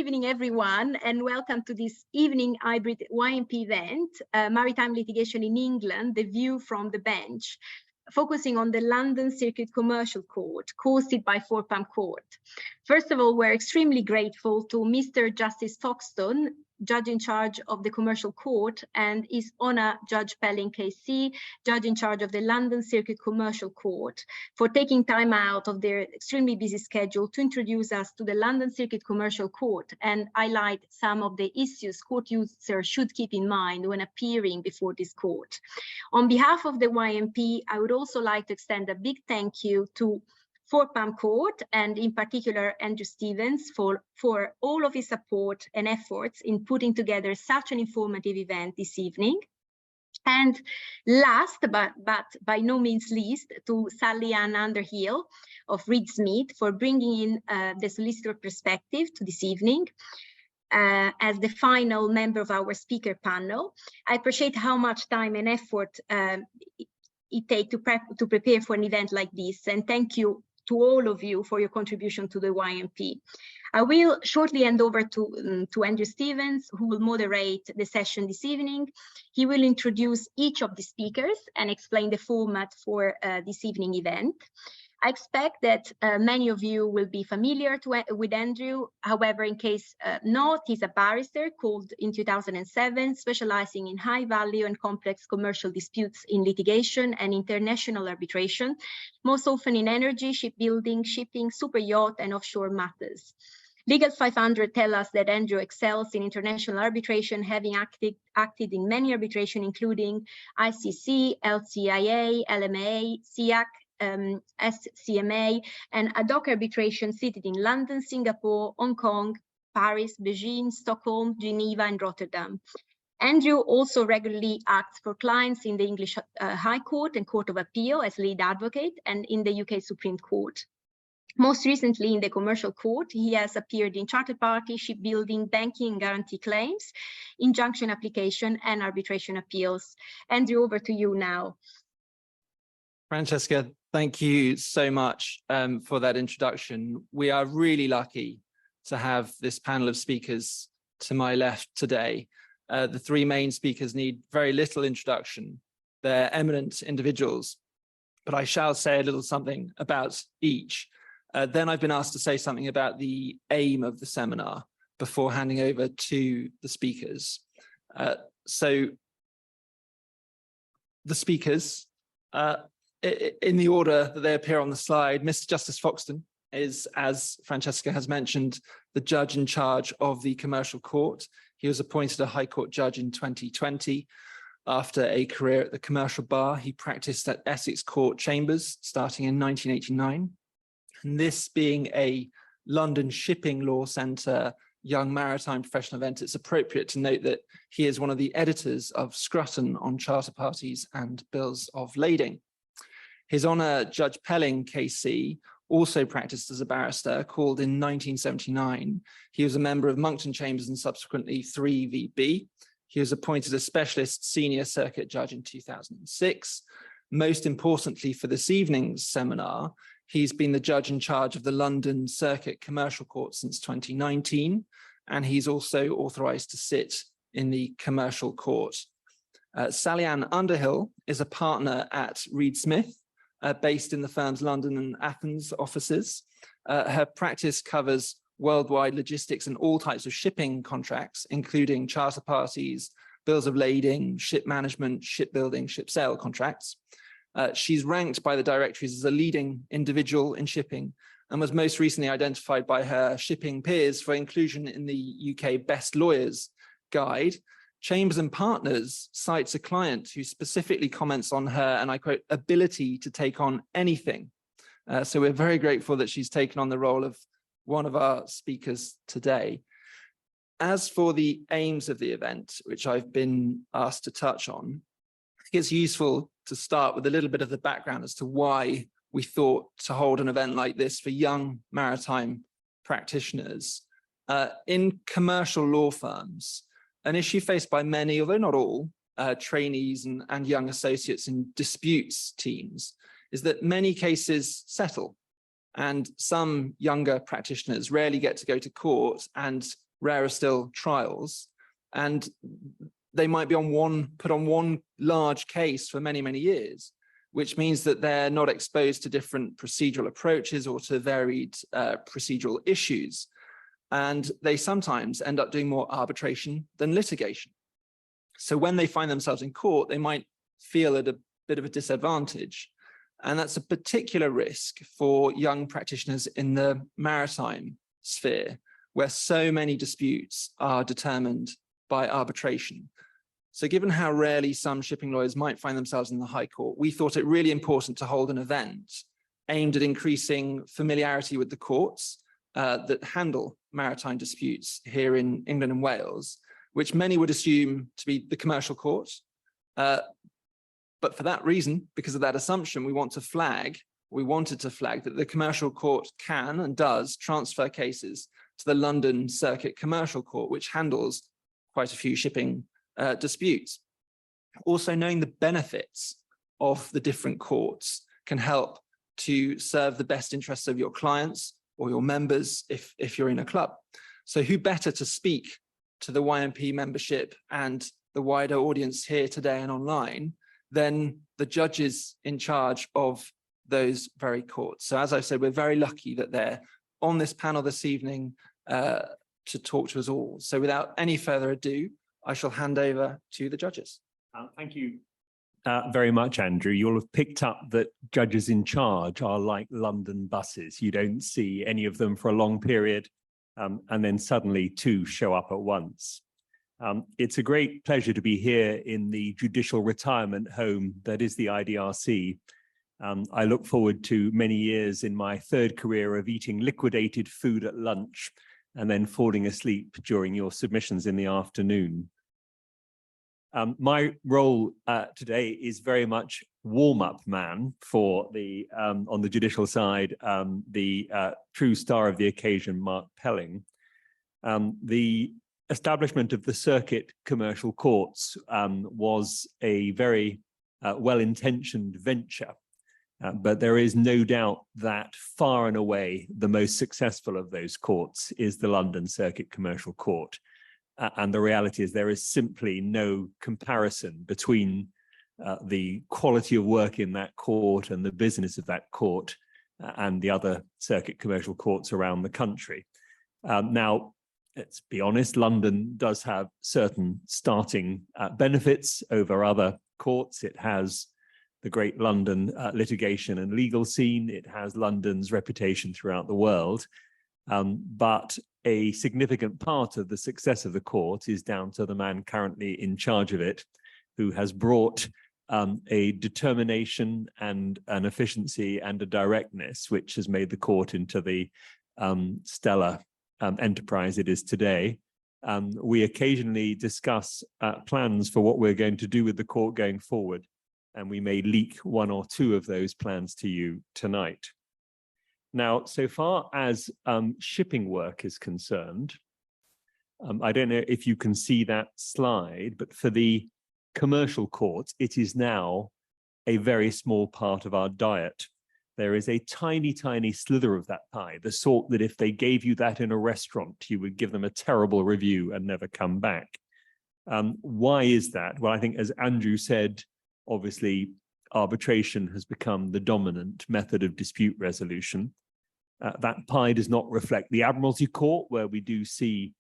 evening, everyone, and welcome to this evening hybrid YMP event, Maritime Litigation in England, the view from the bench, focusing on the London Circuit Commercial Court, hosted by FOXTON Court. First of all, we're extremely grateful to Mr. Justice FOXTON, Judge in charge of the Commercial Court, and His Honour Judge PELLING KC, Judge in charge of the London Circuit Commercial Court, for taking time out of their extremely busy schedule to introduce us to the London Circuit Commercial Court and highlight some of the issues court users should keep in mind when appearing before this court. On behalf of the YMP, I would also like to extend a big thank you to FOXTON Court, and in particular Andrew Stevens, for all of his support and efforts in putting together such an informative event this evening. And last, but by no means least, to Sally Ann Underhill of Reed Smith for bringing in the solicitor perspective to this evening. As the final member of our speaker panel, I appreciate how much time and effort it takes to prepare for an event like this, and thank you to all of you for your contribution to the YMP. I will shortly hand over to Andrew Stevens, who will moderate the session this evening. He will introduce each of the speakers and explain the format for this evening event. I expect that many of you will be familiar with Andrew. However, in case not, he's a barrister called in 2007, specializing in high value and complex commercial disputes in litigation and international arbitration, most often in energy, shipbuilding, shipping, super yacht, and offshore matters. Legal 500 tell us that Andrew excels in international arbitration, having acted in many arbitration, including ICC, LCIA, LMA, SIAC, SCMA, and ad hoc arbitration seated in London, Singapore, Hong Kong, Paris, Beijing, Stockholm, Geneva, and Rotterdam. Andrew also regularly acts for clients in the English High Court and Court of Appeal as lead advocate, and in the UK Supreme Court. Most recently in the Commercial Court, he has appeared in charter party, shipbuilding, banking and guarantee claims, injunction application, and arbitration appeals. Andrew, over to you now. Francesca, thank you so much for that introduction. We are really lucky to have this panel of speakers to my left today. The three main speakers need very little introduction. They're eminent individuals, but I shall say a little something about each. Then I've been asked to say something about the aim of the seminar before handing over to the speakers. So the speakers, in the order that they appear on the slide, Mr. Justice FOXTON is, as Francesca has mentioned, the judge in charge of the Commercial Court. He was appointed a High Court judge in 2020. After a career at the Commercial Bar, he practiced at Essex Court Chambers starting in 1989. And this being a London shipping law centre young maritime professional event, it's appropriate to note that he is one of the editors of Scrutton on charter parties and bills of lading. His Honour Judge PELLING KC also practiced as a barrister, called in 1979. He was a member of Monkton Chambers and subsequently 3VB. He was appointed a specialist senior circuit judge in 2006. Most importantly for this evening's seminar, he's been the judge in charge of the London Circuit Commercial Court since 2019, and he's also authorised to sit in the Commercial Court. Sally Ann Underhill is a partner at Reed Smith, based in the firm's London and Athens offices. Her practice covers worldwide logistics and all types of shipping contracts, including charter parties, bills of lading, ship management, shipbuilding, ship sale contracts. She's ranked by the directories as a leading individual in shipping and was most recently identified by her shipping peers for inclusion in the UK Best Lawyers Guide. Chambers and Partners cites a client who specifically comments on her, and I quote, ability to take on anything. So we're very grateful that she's taken on the role of one of our speakers today. As for the aims of the event, which I've been asked to touch on, I think it's useful to start with a little bit of the background as to why we thought to hold an event like this for young maritime practitioners. In commercial law firms, an issue faced by many, although not all, trainees and young associates in disputes teams is that many cases settle, and some younger practitioners rarely get to go to court, and rarer still, trials, and they might be put on one large case for many, many years, which means that they're not exposed to different procedural approaches or to varied procedural issues. And they sometimes end up doing more arbitration than litigation. So when they find themselves in court, they might feel at a bit of a disadvantage. And that's a particular risk for young practitioners in the maritime sphere, where so many disputes are determined by arbitration. So given how rarely some shipping lawyers might find themselves in the High Court, we thought it really important to hold an event aimed at increasing familiarity with the courts that handle maritime disputes here in England and Wales, which many would assume to be the commercial court. But for that reason, because of that assumption, we wanted to flag that the commercial court can and does transfer cases to the London Circuit Commercial Court, which handles quite a few shipping disputes. Also, knowing the benefits of the different courts can help to serve the best interests of your clients or your members if you're in a club. So who better to speak to the YMP membership and the wider audience here today and online than the judges in charge of those very courts. So as I said, we're very lucky that they're on this panel this evening to talk to us all. So without any further ado, I shall hand over to the judges. Thank you very much, Andrew. You'll have picked up that judges in charge are like London buses. You don't see any of them for a long period, and then suddenly two show up at once. It's a great pleasure to be here in the judicial retirement home that is the IDRC. I look forward to many years in my third career of eating liquidated food at lunch and then falling asleep during your submissions in the afternoon. My role today is very much warm-up man for the, on the judicial side, the true star of the occasion, Mark Pelling. The establishment of the circuit commercial courts was a very well-intentioned venture, but there is no doubt that far and away the most successful of those courts is the London Circuit Commercial Court. And the reality is there is simply no comparison between the quality of work in that court and the business of that court and the other circuit commercial courts around the country. Now, let's be honest, London does have certain starting benefits over other courts. It has the great London litigation and legal scene. It has London's reputation throughout the world. But a significant part of the success of the court is down to the man currently in charge of it, who has brought a determination and an efficiency and a directness which has made the court into the stellar enterprise it is today. We occasionally discuss plans for what we're going to do with the court going forward, and we may leak one or two of those plans to you tonight. Now, so far as shipping work is concerned, I don't know if you can see that slide, but for the commercial courts, it is now a very small part of our diet. There is a tiny, tiny slither of that pie, the sort that if they gave you that in a restaurant, you would give them a terrible review and never come back. Why is that? Well, I think, as Andrew said, obviously, arbitration has become the dominant method of dispute resolution. That pie does not reflect the Admiralty Court, where we do see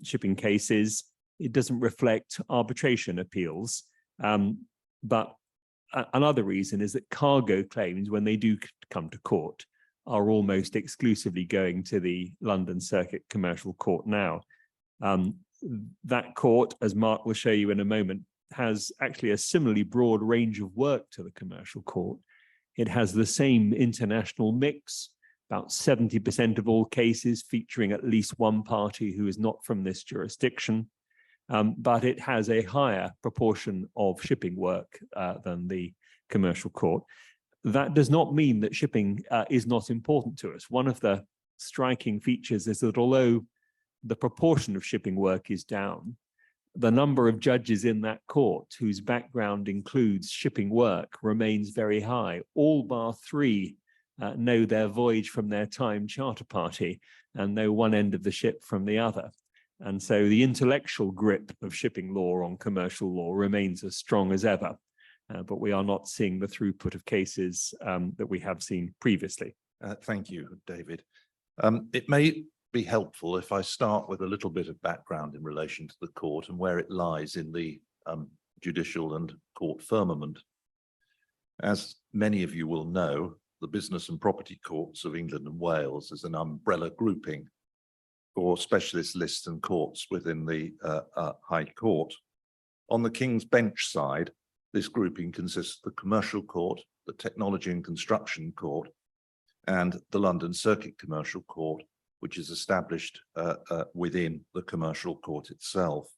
shipping cases. It doesn't reflect arbitration appeals. But another reason is that cargo claims, when they do come to court, are almost exclusively going to the London Circuit Commercial Court now. That court, as Mark will show you in a moment, has actually a similarly broad range of work to the commercial court. It has the same international mix, about 70% of all cases featuring at least one party who is not from this jurisdiction, but it has a higher proportion of shipping work than the commercial court. That does not mean that shipping is not important to us. One of the striking features is that although the proportion of shipping work is down, the number of judges in that court whose background includes shipping work remains very high. All bar three know their voyage from their time charter party and know one end of the ship from the other. And so the intellectual grip of shipping law on commercial law remains as strong as ever, but we are not seeing the throughput of cases that we have seen previously. Thank you, David. It may be helpful if I start with a little bit of background in relation to the court and where it lies in the judicial and court firmament. As many of you will know, the Business and Property Courts of England and Wales is an umbrella grouping for specialist lists and courts within the High Court. On the King's Bench side, this grouping consists of the Commercial Court, the Technology and Construction Court, and the London Circuit Commercial Court, which is established within the Commercial Court itself.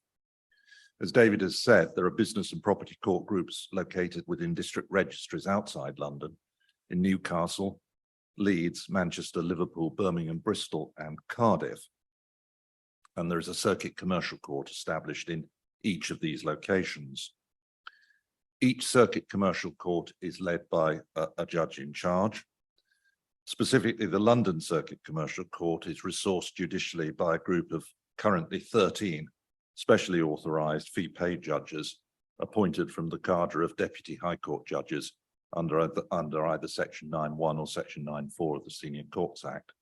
As David has said, there are business and property court groups located within district registries outside London, in Newcastle, Leeds, Manchester, Liverpool, Birmingham, Bristol, and Cardiff. And there is a circuit commercial court established in each of these locations. Each circuit commercial court is led by a judge in charge. Specifically, the London Circuit Commercial Court is resourced judicially by a group of currently 13 specially authorised fee-paid judges appointed from the cadre of Deputy High Court judges under either Section 9(1) or Section 9(4) of the Senior Courts Act.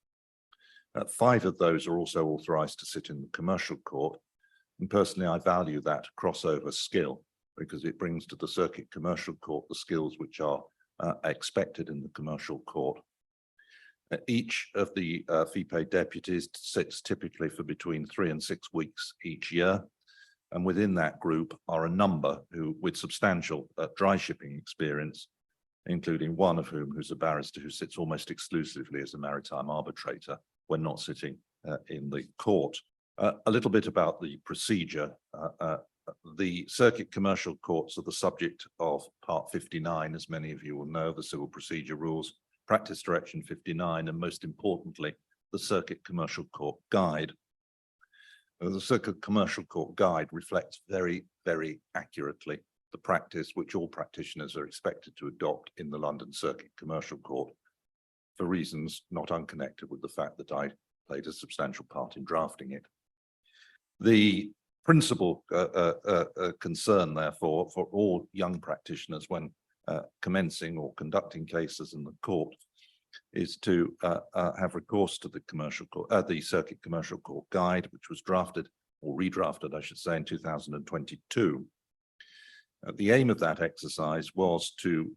5 of those are also authorised to sit in the Commercial Court, and personally I value that crossover skill because it brings to the Circuit Commercial Court the skills which are expected in the Commercial Court. Each of the fee-paid deputies sits typically for between 3 and 6 weeks each year, and within that group are a number who with substantial dry shipping experience, including one of whom who's a barrister who sits almost exclusively as a maritime arbitrator when not sitting in the court. A little bit about the procedure. The circuit commercial courts are the subject of Part 59, as many of you will know, the Civil Procedure Rules, Practice Direction 59, and most importantly, the Circuit Commercial Court Guide. The Circuit Commercial Court Guide reflects very, very accurately the practice which all practitioners are expected to adopt in the London Circuit Commercial Court, for reasons not unconnected with the fact that I played a substantial part in drafting it. The principal concern, therefore, for all young practitioners when commencing or conducting cases in the court is to have recourse to the commercial court, the Circuit Commercial Court Guide, which was drafted or redrafted, I should say, in 2022. The aim of that exercise was to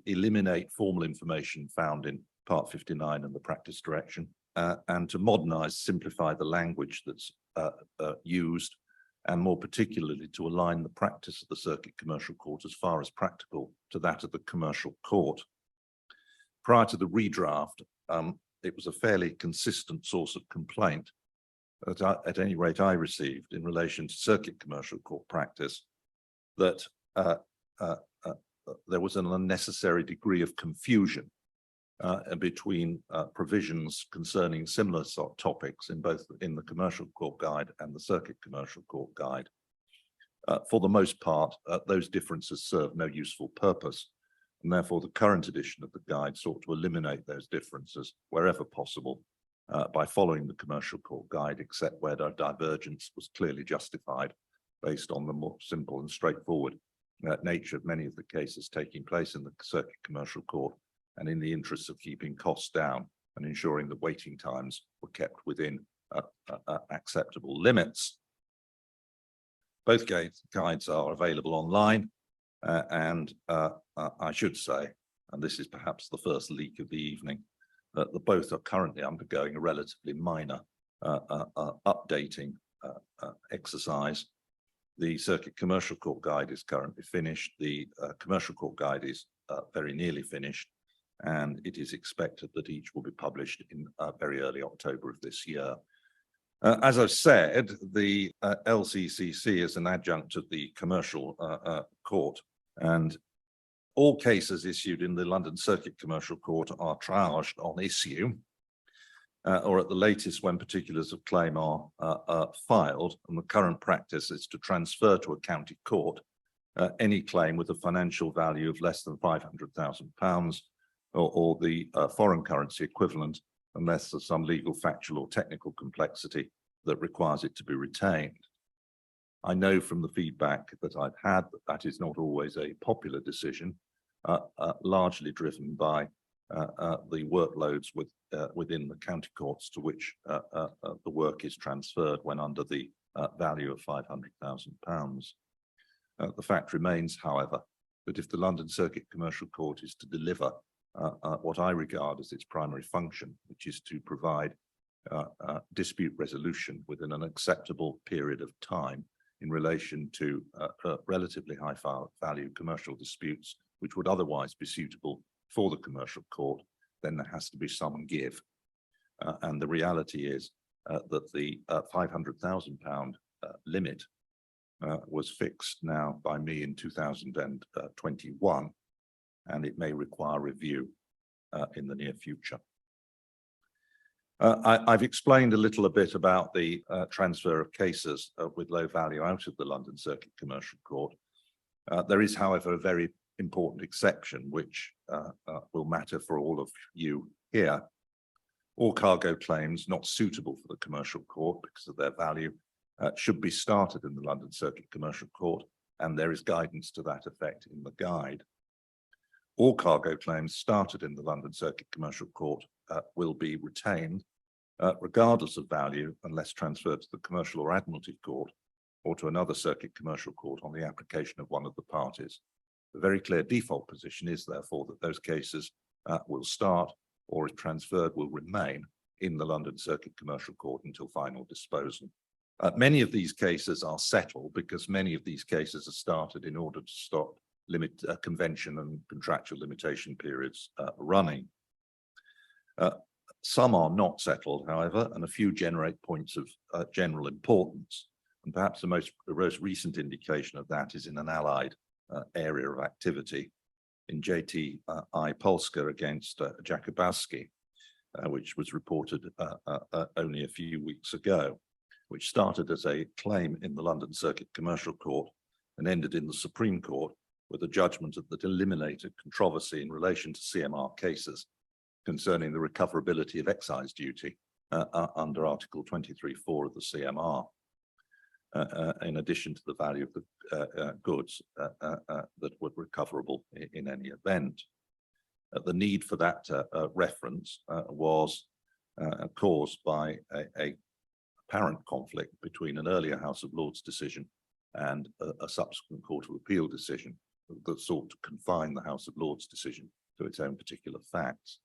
eliminate formal information found in Part 59 and the Practice Direction, and to modernise, simplify the language that's used, and more particularly to align the practice of the Circuit Commercial Court as far as practical to that of the Commercial Court. Prior to the redraft, it was a fairly consistent source of complaint that at any rate I received in relation to Circuit Commercial Court practice, that there was an unnecessary degree of confusion between provisions concerning similar sort of topics in both the Commercial Court Guide and the Circuit Commercial Court Guide. For the most part, those differences serve no useful purpose, and therefore the current edition of the guide sought to eliminate those differences wherever possible by following the Commercial Court Guide, except where the divergence was clearly justified based on the more simple and straightforward nature of many of the cases taking place in the Circuit Commercial Court, and in the interests of keeping costs down and ensuring that waiting times were kept within acceptable limits. Both guides are available online, and I should say, and this is perhaps the first leak of the evening, that the both are currently undergoing a relatively minor updating exercise. The Circuit Commercial Court Guide is currently finished. The Commercial Court Guide is very nearly finished, and it is expected that each will be published in very early October of this year. As I've said, the LCCC is an adjunct of the Commercial Court, and all cases issued in the London Circuit Commercial Court are triaged on issue, or at the latest when particulars of claim are filed, and the current practice is to transfer to a county court any claim with a financial value of less than £500,000 or the foreign currency equivalent, unless there's some legal, factual or technical complexity that requires it to be retained. I know from the feedback that I've had that that is not always a popular decision, largely driven by the workloads within the county courts to which the work is transferred when under the value of £500,000. The fact remains, however, that if the London Circuit Commercial Court is to deliver what I regard as its primary function, which is to provide dispute resolution within an acceptable period of time in relation to relatively high value commercial disputes, which would otherwise be suitable for the commercial court, then there has to be some give. And the reality is that the £500,000 limit was fixed now by me in 2021, and it may require review in the near future. I've explained a little bit about the transfer of cases with low value out of the London Circuit Commercial Court. There is, however, a very important exception which will matter for all of you here. All cargo claims not suitable for the commercial court because of their value should be started in the London Circuit Commercial Court, and there is guidance to that effect in the guide. All cargo claims started in the London Circuit Commercial Court will be retained regardless of value unless transferred to the Commercial or Admiralty Court or to another Circuit Commercial Court on the application of one of the parties. The very clear default position is therefore that those cases will start, or if transferred will remain in the London Circuit Commercial Court until final disposal. Many of these cases are settled because many of these cases are started in order to stop convention and contractual limitation periods running. Some are not settled, however, and a few generate points of general importance. And perhaps the most recent indication of that is in an allied area of activity in JTI Polska against Jakubowski, which was reported only a few weeks ago, which started as a claim in the London Circuit Commercial Court and ended in the Supreme Court with a judgment that eliminated controversy in relation to CMR cases concerning the recoverability of excise duty under Article 23(4) of the CMR, in addition to the value of the goods that were recoverable in any event. The need for that reference was caused by a apparent conflict between an earlier House of Lords decision and a subsequent Court of Appeal decision that sought to confine the House of Lords decision to its own particular facts.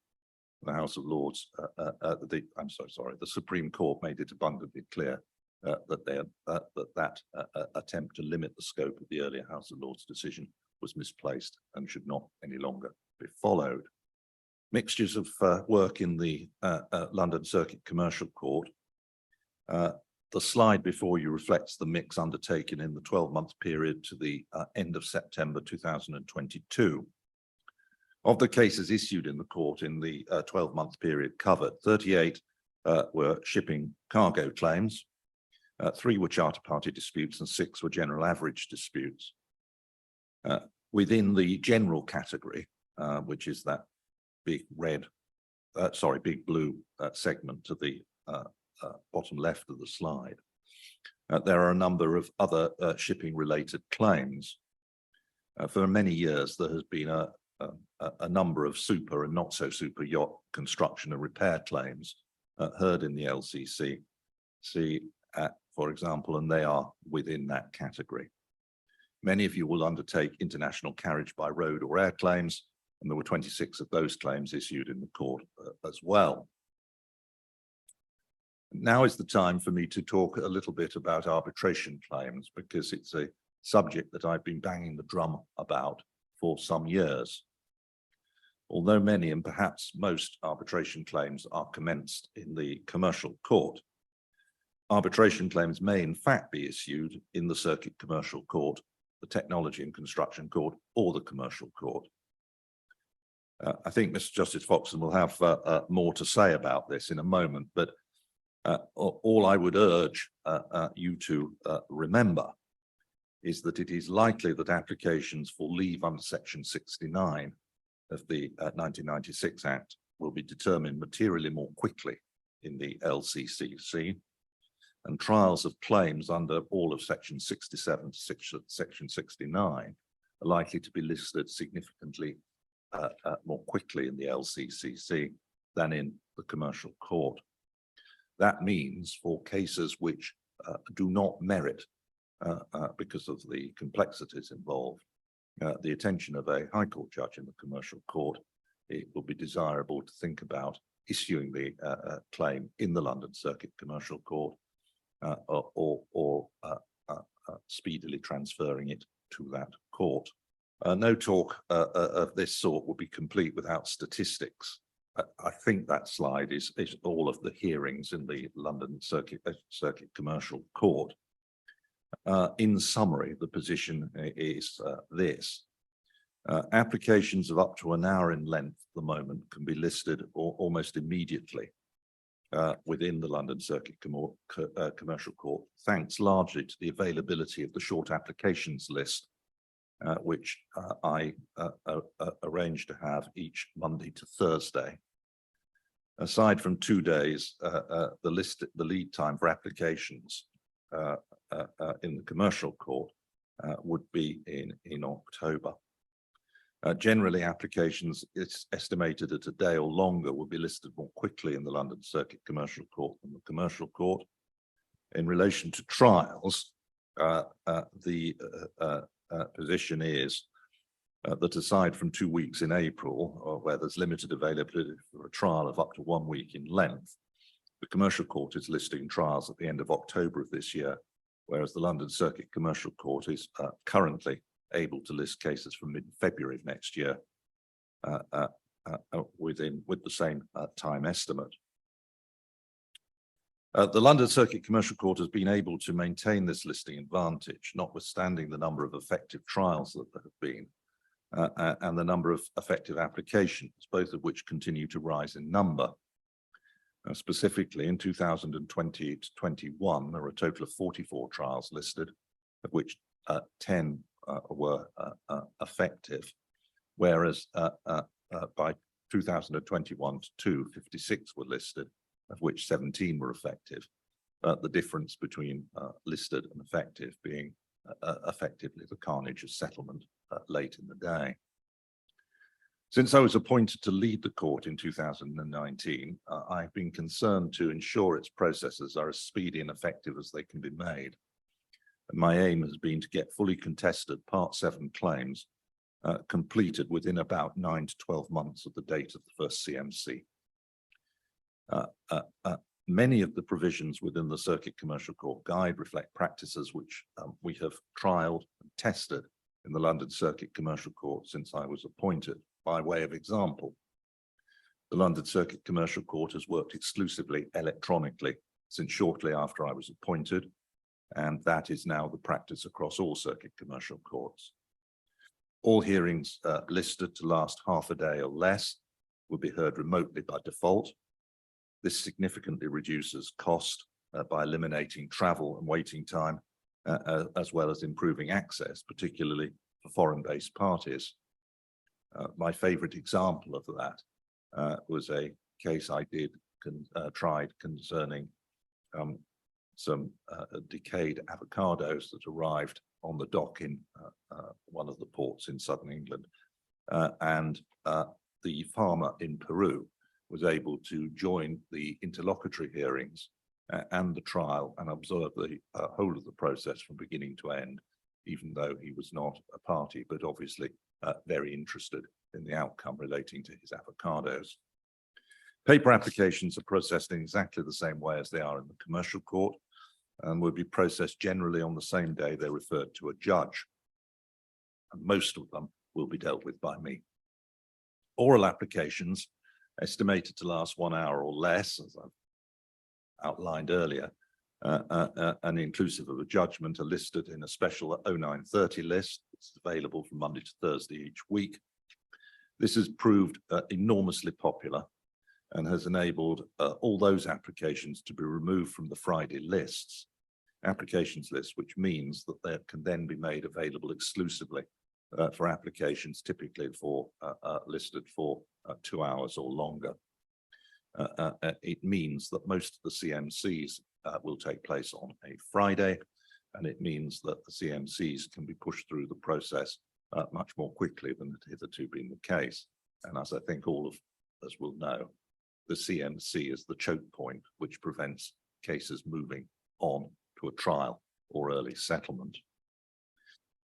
The House of Lords, the Supreme Court made it abundantly clear that attempt to limit the scope of the earlier House of Lords decision was misplaced and should not any longer be followed. Mixtures of work in the London Circuit Commercial Court. The slide before you reflects the mix undertaken in the 12-month period to the end of September 2022. Of the cases issued in the court in the 12-month period covered, 38 were shipping cargo claims, 3 were charter party disputes, and 6 were general average disputes. Within the general category, which is that big blue segment to the bottom left of the slide, there are a number of other shipping-related claims. For many years, there has been a number of super and not so super yacht construction and repair claims heard in the LCCC, for example, and they are within that category. Many of you will undertake international carriage by road or air claims, and there were 26 of those claims issued in the court as well. Now is the time for me to talk a little bit about arbitration claims, because it's a subject that I've been banging the drum about for some years. Although many and perhaps most arbitration claims are commenced in the commercial court, arbitration claims may in fact be issued in the Circuit Commercial Court, the Technology and Construction Court, or the Commercial Court. I think Mr. Justice Foxton will have more to say about this in a moment, but all I would urge you to remember is that it is likely that applications for leave under Section 69 of the 1996 Act will be determined materially more quickly in the LCCC, and trials of claims under all of section 67 to section 69 are likely to be listed significantly more quickly in the LCCC than in the commercial court. That means for cases which do not merit, because of the complexities involved, the attention of a High Court judge in the commercial court, it will be desirable to think about issuing the claim in the London Circuit Commercial Court or speedily transferring it to that court. No talk of this sort would be complete without statistics. I think that slide is all of the hearings in the London Circuit Commercial Court. In summary, the position is this. Applications of up to an hour in length at the moment can be listed almost immediately within the London Circuit Commercial Court, thanks largely to the availability of the short applications list, which I arrange to have each Monday to Thursday. Aside from 2 days, the lead time for applications in the commercial court would be in October. Generally, applications, it's estimated at a day or longer, will be listed more quickly in the London Circuit Commercial Court than the commercial court. In relation to trials, the position is that aside from 2 weeks in April, where there's limited availability for a trial of up to 1 week in length, the commercial court is listing trials at the end of October of this year, whereas the London Circuit Commercial Court is currently able to list cases from mid-February of next year with the same time estimate. The London Circuit Commercial Court has been able to maintain this listing advantage, notwithstanding the number of effective trials that there have been and the number of effective applications, both of which continue to rise in number. Specifically, in 2020 to 21, there were a total of 44 trials listed, of which 10 were effective, whereas by 2021 to 2, 56 were listed, of which 17 were effective. The difference between listed and effective being effectively the carnage of settlement late in the day. Since I was appointed to lead the court in 2019, I've been concerned to ensure its processes are as speedy and effective as they can be made. And my aim has been to get fully contested Part 7 claims completed within about 9 to 12 months of the date of the first CMC. Many of the provisions within the Circuit Commercial Court Guide reflect practices which we have trialed and tested in the London Circuit Commercial Court since I was appointed. By way of example, the London Circuit Commercial Court has worked exclusively electronically since shortly after I was appointed, and that is now the practice across all circuit commercial courts. All hearings listed to last half a day or less will be heard remotely by default. This significantly reduces cost by eliminating travel and waiting time, as well as improving access, particularly for foreign-based parties. My favorite example of that was a case I tried concerning some decayed avocados that arrived on the dock in one of the ports in southern England. And the farmer in Peru was able to join the interlocutory hearings and the trial and observe the whole of the process from beginning to end, even though he was not a party, but obviously very interested in the outcome relating to his avocados. Paper applications are processed in exactly the same way as they are in the commercial court and will be processed generally on the same day they're referred to a judge. And most of them will be dealt with by me. Oral applications, estimated to last 1 hour or less, as I've outlined earlier, and inclusive of a judgment, are listed in a special 0930 list. It's available from Monday to Thursday each week. This has proved enormously popular and has enabled all those applications to be removed from the Friday lists, applications list, which means that they can then be made available exclusively for applications typically for listed for 2 hours or longer. It means that most of the CMCs will take place on a Friday, and it means that the CMCs can be pushed through the process much more quickly than had hitherto been the case. And as I think all of us will know, the CMC is the choke point which prevents cases moving on to a trial or early settlement.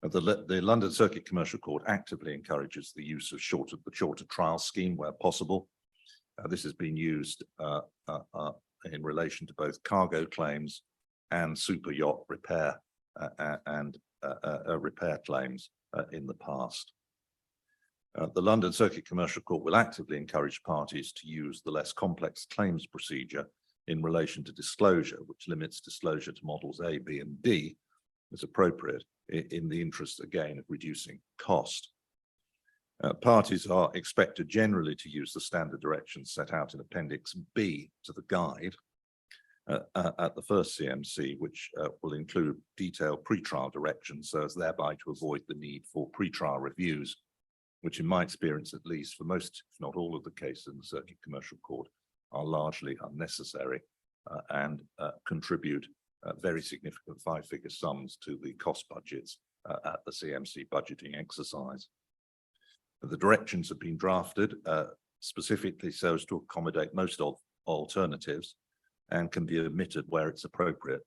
The London Circuit Commercial Court actively encourages the use of the shorter trial scheme where possible. This has been used in relation to both cargo claims and super yacht repair and repair claims in the past. The London Circuit Commercial Court will actively encourage parties to use the less complex claims procedure in relation to disclosure, which limits disclosure to models A, B, and D as appropriate in the interest, again, of reducing cost. Parties are expected generally to use the standard directions set out in Appendix B to the guide at the first CMC, which will include detailed pretrial directions so as thereby to avoid the need for pretrial reviews, which in my experience, at least for most, if not all of the cases in the Circuit Commercial Court, are largely unnecessary and contribute very significant five-figure sums to the cost budgets at the CMC budgeting exercise. The directions have been drafted specifically so as to accommodate most of alternatives and can be omitted where it's appropriate.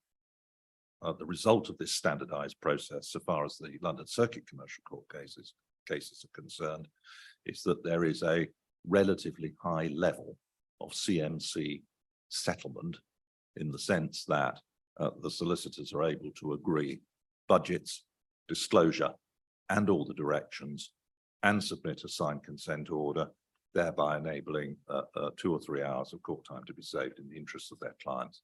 The result of this standardized process, so far as the London Circuit Commercial Court cases are concerned, is that there is a relatively high level of CMC settlement in the sense that the solicitors are able to agree budgets, disclosure, and all the directions, and submit a signed consent order, thereby enabling 2 or 3 hours of court time to be saved in the interests of their clients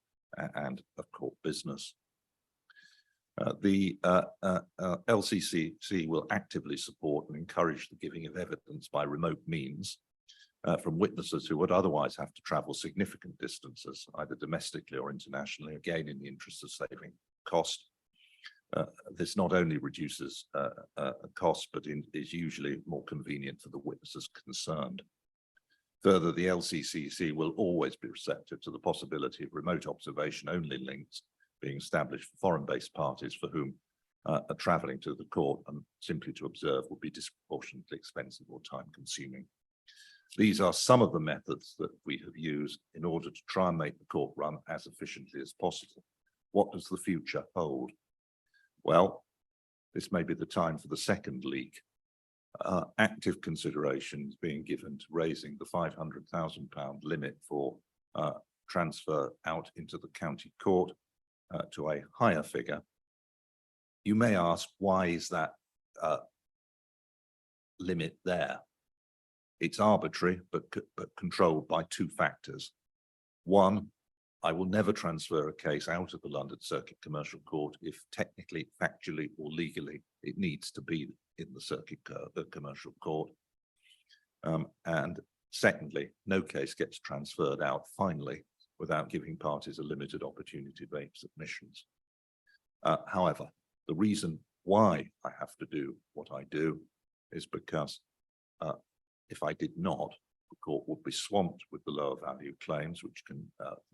and of court business. The LCCC will actively support and encourage the giving of evidence by remote means from witnesses who would otherwise have to travel significant distances, either domestically or internationally, again in the interest of saving cost. This not only reduces cost, but is usually more convenient for the witnesses concerned. Further, the LCCC will always be receptive to the possibility of remote observation only links being established for foreign-based parties for whom travelling to the court and simply to observe would be disproportionately expensive or time-consuming. These are some of the methods that we have used in order to try and make the court run as efficiently as possible. What does the future hold? Well, this may be the time for the second leak. Active consideration is being given to raising the £500,000 limit for transfer out into the county court to a higher figure. You may ask, why is that limit there? It's arbitrary, but controlled by 2 factors. One, I will never transfer a case out of the London Circuit Commercial Court if technically, factually, or legally it needs to be in the Circuit Commercial Court. And secondly, no case gets transferred out finally without giving parties a limited opportunity to make submissions. However, the reason why I have to do what I do is because if I did not, the court would be swamped with the lower value claims, which can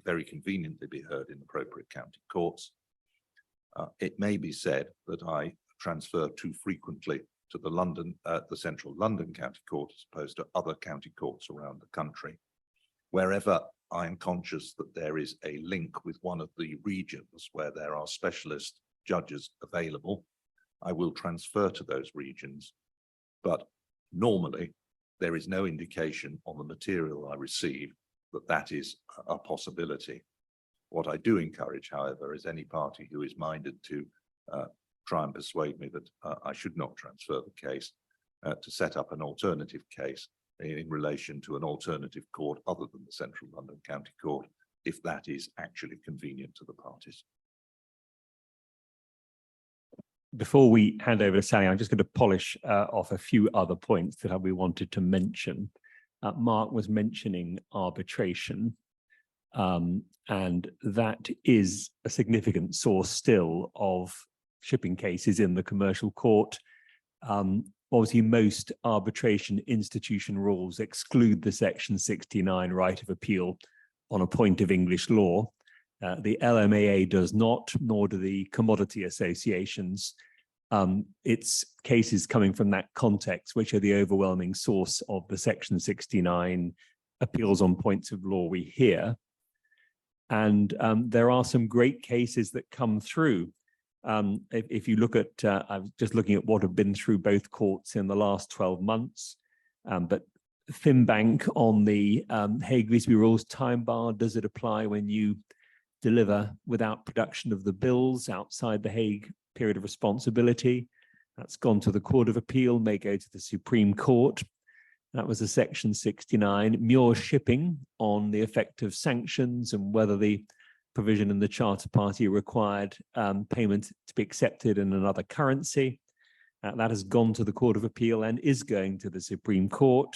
very conveniently be heard in appropriate county courts. It may be said that I transfer too frequently to the central London County Court as opposed to other county courts around the country. Wherever I am conscious that there is a link with one of the regions where there are specialist judges available, I will transfer to those regions. But normally, there is no indication on the material I receive that that is a possibility. What I do encourage, however, is any party who is minded to try and persuade me that I should not transfer the case to set up an alternative case in relation to an alternative court other than the Central London County Court, if that is actually convenient to the parties. Before we hand over to Sally, I'm just going to polish off a few other points that we wanted to mention. Mark was mentioning arbitration, and that is a significant source still of shipping cases in the commercial court. Obviously, most arbitration institution rules exclude the Section 69 right of appeal on a point of English law. The LMAA does not, nor do the commodity associations. It's cases coming from that context, which are the overwhelming source of the Section 69 appeals on points of law we hear. And there are some great cases that come through. If you look at, I'm just looking at what have been through both courts in the last 12 months, but Finbank on the Hague Visby rules time bar, does it apply when you deliver without production of the bills outside the Hague period of responsibility? That's gone to the Court of Appeal, may go to the Supreme Court. That was a Section 69. Muir Shipping on the effect of sanctions and whether the provision in the Charter Party required payment to be accepted in another currency. That has gone to the Court of Appeal and is going to the Supreme Court.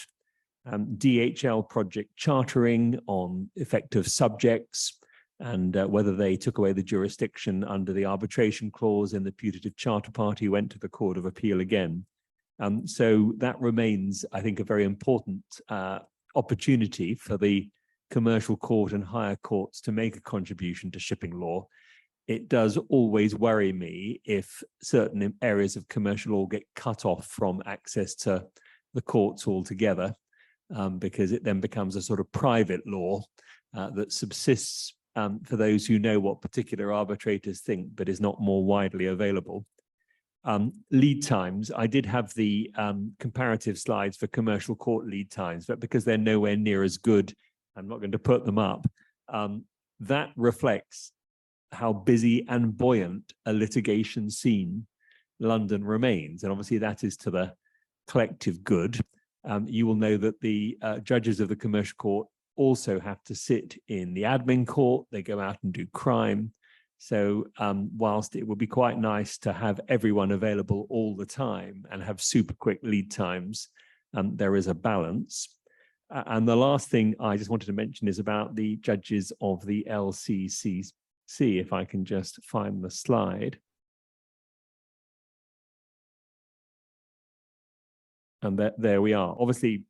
DHL Project Chartering on effective subjects and whether they took away the jurisdiction under the arbitration clause in the putative Charter Party went to the Court of Appeal again. So that remains, I think, a very important opportunity for the commercial court and higher courts to make a contribution to shipping law. It does always worry me if certain areas of commercial law get cut off from access to the courts altogether, because it then becomes a sort of private law that subsists for those who know what particular arbitrators think, but is not more widely available. Lead times, I did have the comparative slides for commercial court lead times, but because they're nowhere near as good, I'm not going to put them up. That reflects how busy and buoyant a litigation scene London remains. And obviously that is to the collective good. You will know that the judges of the commercial court also have to sit in the admin court. They go out and do crime. So whilst it would be quite nice to have everyone available all the time and have super quick lead times, there is a balance. And the last thing I just wanted to mention is about the judges of the LCCCt, if I can just find the slide. And there we are. Obviously,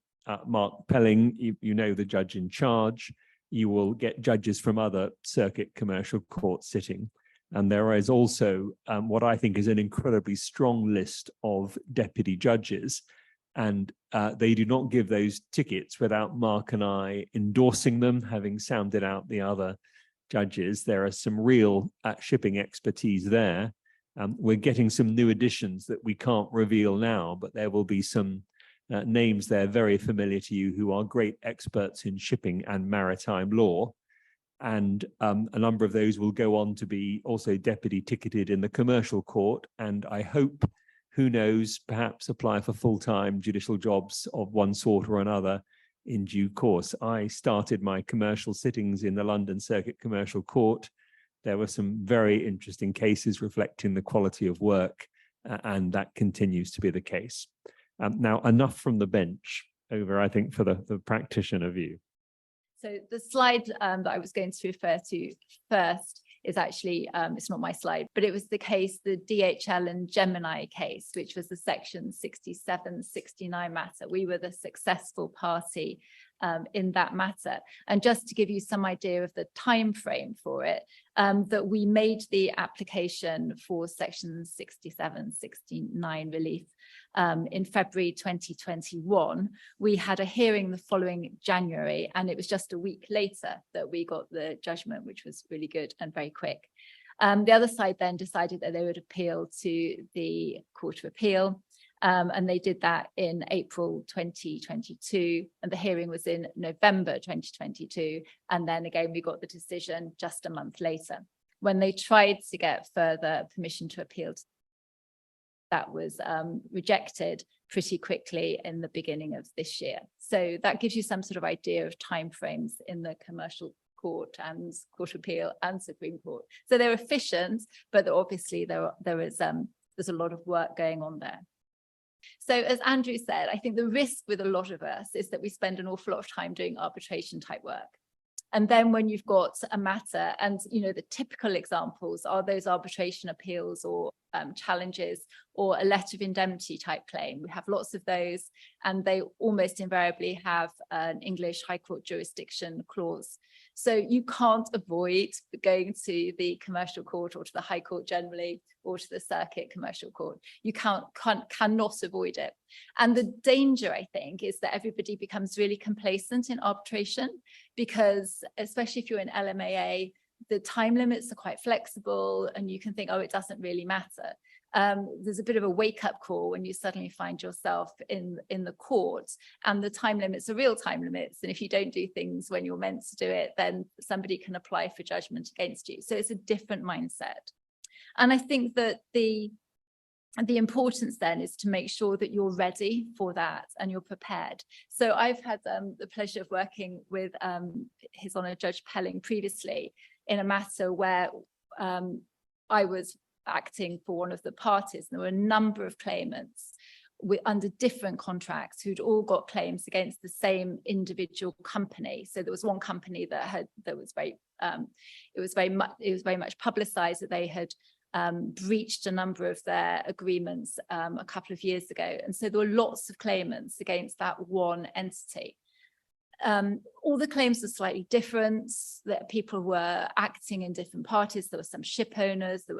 Mark Pelling, you know the judge in charge. You will get judges from other circuit commercial courts sitting. And there is also what I think is an incredibly strong list of deputy judges. And they do not give those tickets without Mark and I endorsing them, having sounded out the other judges. There are some real shipping expertise there. We're getting some new additions that we can't reveal now, but there will be some names there very familiar to you who are great experts in shipping and maritime law. And a number of those will go on to be also deputy ticketed in the commercial court. And I hope, who knows, perhaps apply for full-time judicial jobs of one sort or another in due course. I started my commercial sittings in the London Circuit Commercial Court. There were some very interesting cases reflecting the quality of work, and that continues to be the case. Now, enough from the bench, over, I think, for the practitioner view. So the slide that I was going to refer to first is actually, it's not my slide, but it was the case, the DHL and Gemini case, which was the Section 67-69 matter. We were the successful party in that matter. And just to give you some idea of the time frame for it, that we made the application for Section 67-69 relief in February 2021. We had a hearing the following January, and it was just a week later that we got the judgment, which was really good and very quick. The other side then decided that they would appeal to the Court of Appeal, and they did that in April 2022, and the hearing was in November 2022, and then again we got the decision just a month later. When they tried to get further permission to appeal, that was rejected pretty quickly in the beginning of this year. So that gives you some sort of idea of timeframes in the commercial court and Court of Appeal and Supreme Court. So they're efficient, but obviously there's a lot of work going on there. So as Andrew said, I think the risk with a lot of us is that we spend an awful lot of time doing arbitration type work. And then when you've got a matter, and you know, the typical examples are those arbitration appeals or challenges, or a letter of indemnity type claim. We have lots of those, and they almost invariably have an English High Court jurisdiction clause. So you can't avoid going to the commercial court or to the High Court generally, or to the circuit commercial court. You cannot avoid it. And the danger, I think, is that everybody becomes really complacent in arbitration, because especially if you're in LMAA, the time limits are quite flexible and you can think, oh, it doesn't really matter. There's a bit of a wake-up call when you suddenly find yourself in the court, and the time limits are real time limits. And if you don't do things when you're meant to do it, then somebody can apply for judgment against you. So it's a different mindset. And I think that the importance then is to make sure that you're ready for that and you're prepared. So I've had the pleasure of working with His Honour Judge Pelling previously in a matter where I was acting for one of the parties. There were a number of claimants under different contracts who'd all got claims against the same individual company. So there was one company that was very much publicised that they had breached a number of their agreements a couple of years ago, and so there were lots of claimants against that one entity. All the claims were slightly different, that people were acting in different parties. There were some ship owners, there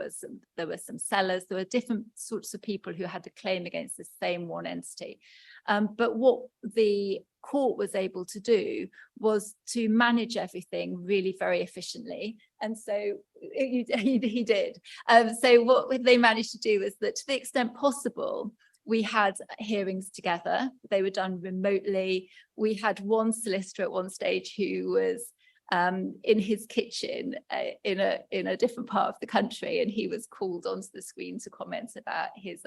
were some sellers, there were different sorts of people who had a claim against the same one entity. But what the court was able to do was to manage everything really very efficiently. And so he did. So what they managed to do was that, to the extent possible, we had hearings together. They were done remotely. We had one solicitor at one stage who was in his kitchen in a different part of the country, and he was called onto the screen to comment about his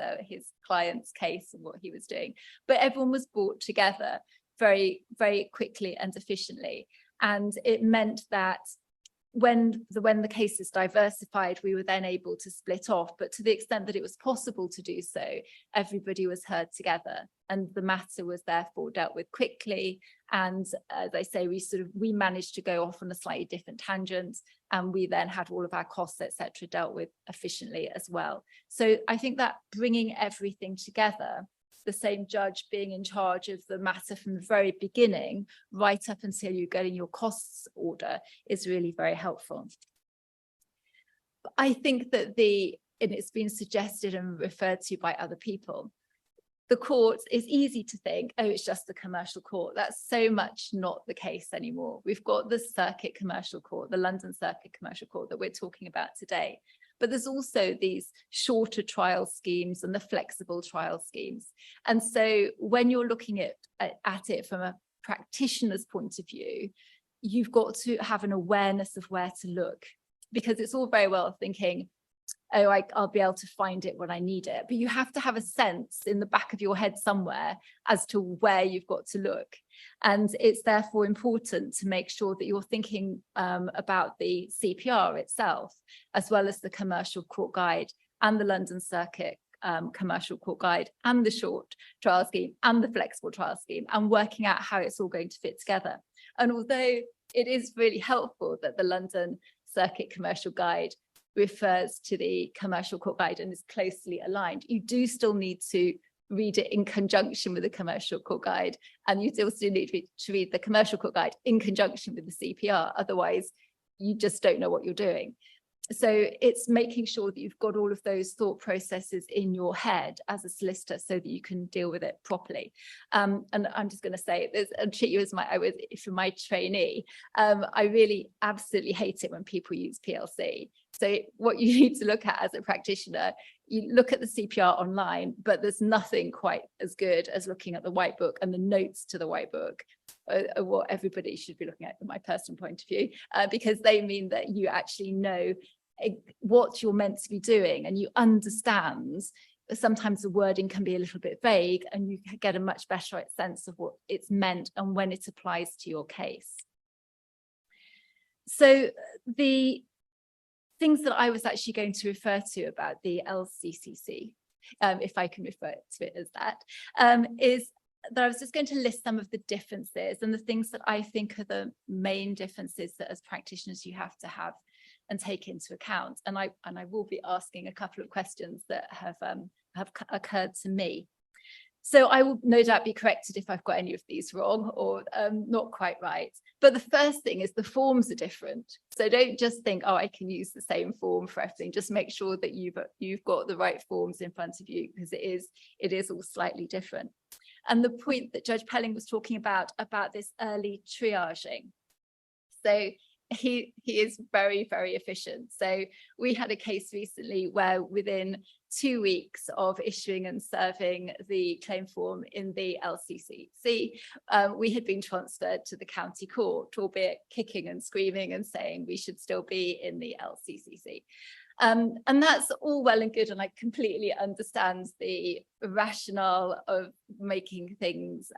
client's case and what he was doing. But everyone was brought together very, very quickly and efficiently. And it meant that when the case is diversified, we were then able to split off. But to the extent that it was possible to do so, everybody was heard together, and the matter was therefore dealt with quickly. And as I say, we managed to go off on a slightly different tangent, and we then had all of our costs, etc., dealt with efficiently as well. So I think that bringing everything together, the same judge being in charge of the matter from the very beginning, right up until you're getting your costs order, is really very helpful. I think that and it's been suggested and referred to by other people, the court is easy to think, oh, it's just the commercial court. That's so much not the case anymore. We've got the circuit commercial court, the London Circuit Commercial Court that we're talking about today. But there's also these shorter trial schemes and the flexible trial schemes. And so when you're looking at it from a practitioner's point of view, you've got to have an awareness of where to look, because it's all very well thinking, oh, I'll be able to find it when I need it. But you have to have a sense in the back of your head somewhere as to where you've got to look. And it's therefore important to make sure that you're thinking about the CPR itself, as well as the Commercial Court Guide and the London Circuit Commercial Court Guide and the short trial scheme and the flexible trial scheme, and working out how it's all going to fit together. And although it is really helpful that the London Circuit Commercial Guide refers to the Commercial Court Guide and is closely aligned, you do still need to read it in conjunction with the Commercial Court Guide, and you still need to read the Commercial Court Guide in conjunction with the CPR. Otherwise, you just don't know what you're doing. So it's making sure that you've got all of those thought processes in your head as a solicitor so that you can deal with it properly. And I'm just going to say, and treat you as my trainee, I really absolutely hate it when people use PLC. So what you need to look at as a practitioner, you look at the CPR online, but there's nothing quite as good as looking at the white book and the notes to the white book, what everybody should be looking at from my personal point of view, because they mean that you actually know what you're meant to be doing and you understand. Sometimes the wording can be a little bit vague, and you get a much better sense of what it's meant and when it applies to your case. So the things that I was actually going to refer to about the LCCC, if I can refer to it as that, is that I was just going to list some of the differences and the things that I think are the main differences that as practitioners you have to have and take into account. And I will be asking a couple of questions that have occurred to me. So I will no doubt be corrected if I've got any of these wrong or not quite right. But the first thing is the forms are different. So don't just think, oh, I can use the same form for everything. Just make sure that you've got the right forms in front of you, because it is all slightly different. And the point that Judge Pelling was talking about this early triaging. So he is very, very efficient. So we had a case recently where within 2 weeks of issuing and serving the claim form in the LCCC, we had been transferred to the county court, albeit kicking and screaming and saying we should still be in the LCCC. And that's all well and good, and I completely understand the rationale of making things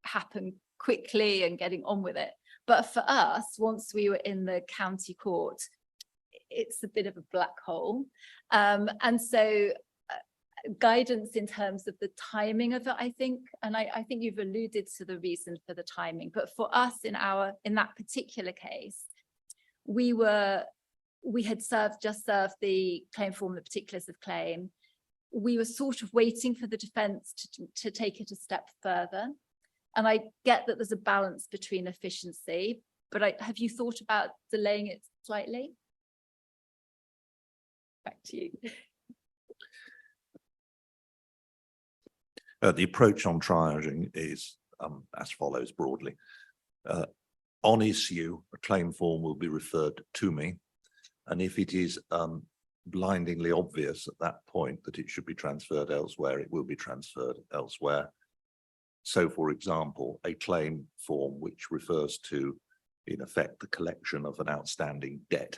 happen quickly and getting on with it. But for us, once we were in the county court, it's a bit of a black hole. And so guidance in terms of the timing of it, I think, and I think you've alluded to the reason for the timing, but for us in that particular case, we had just served the claim form, the particulars of claim. We were sort of waiting for the defence to take it a step further. And I get that there's a balance between efficiency, but have you thought about delaying it slightly? Back to you. The approach on triaging is as follows broadly. On issue, a claim form will be referred to me. And if it is blindingly obvious at that point that it should be transferred elsewhere, it will be transferred elsewhere. So, for example, a claim form which refers to, in effect, the collection of an outstanding debt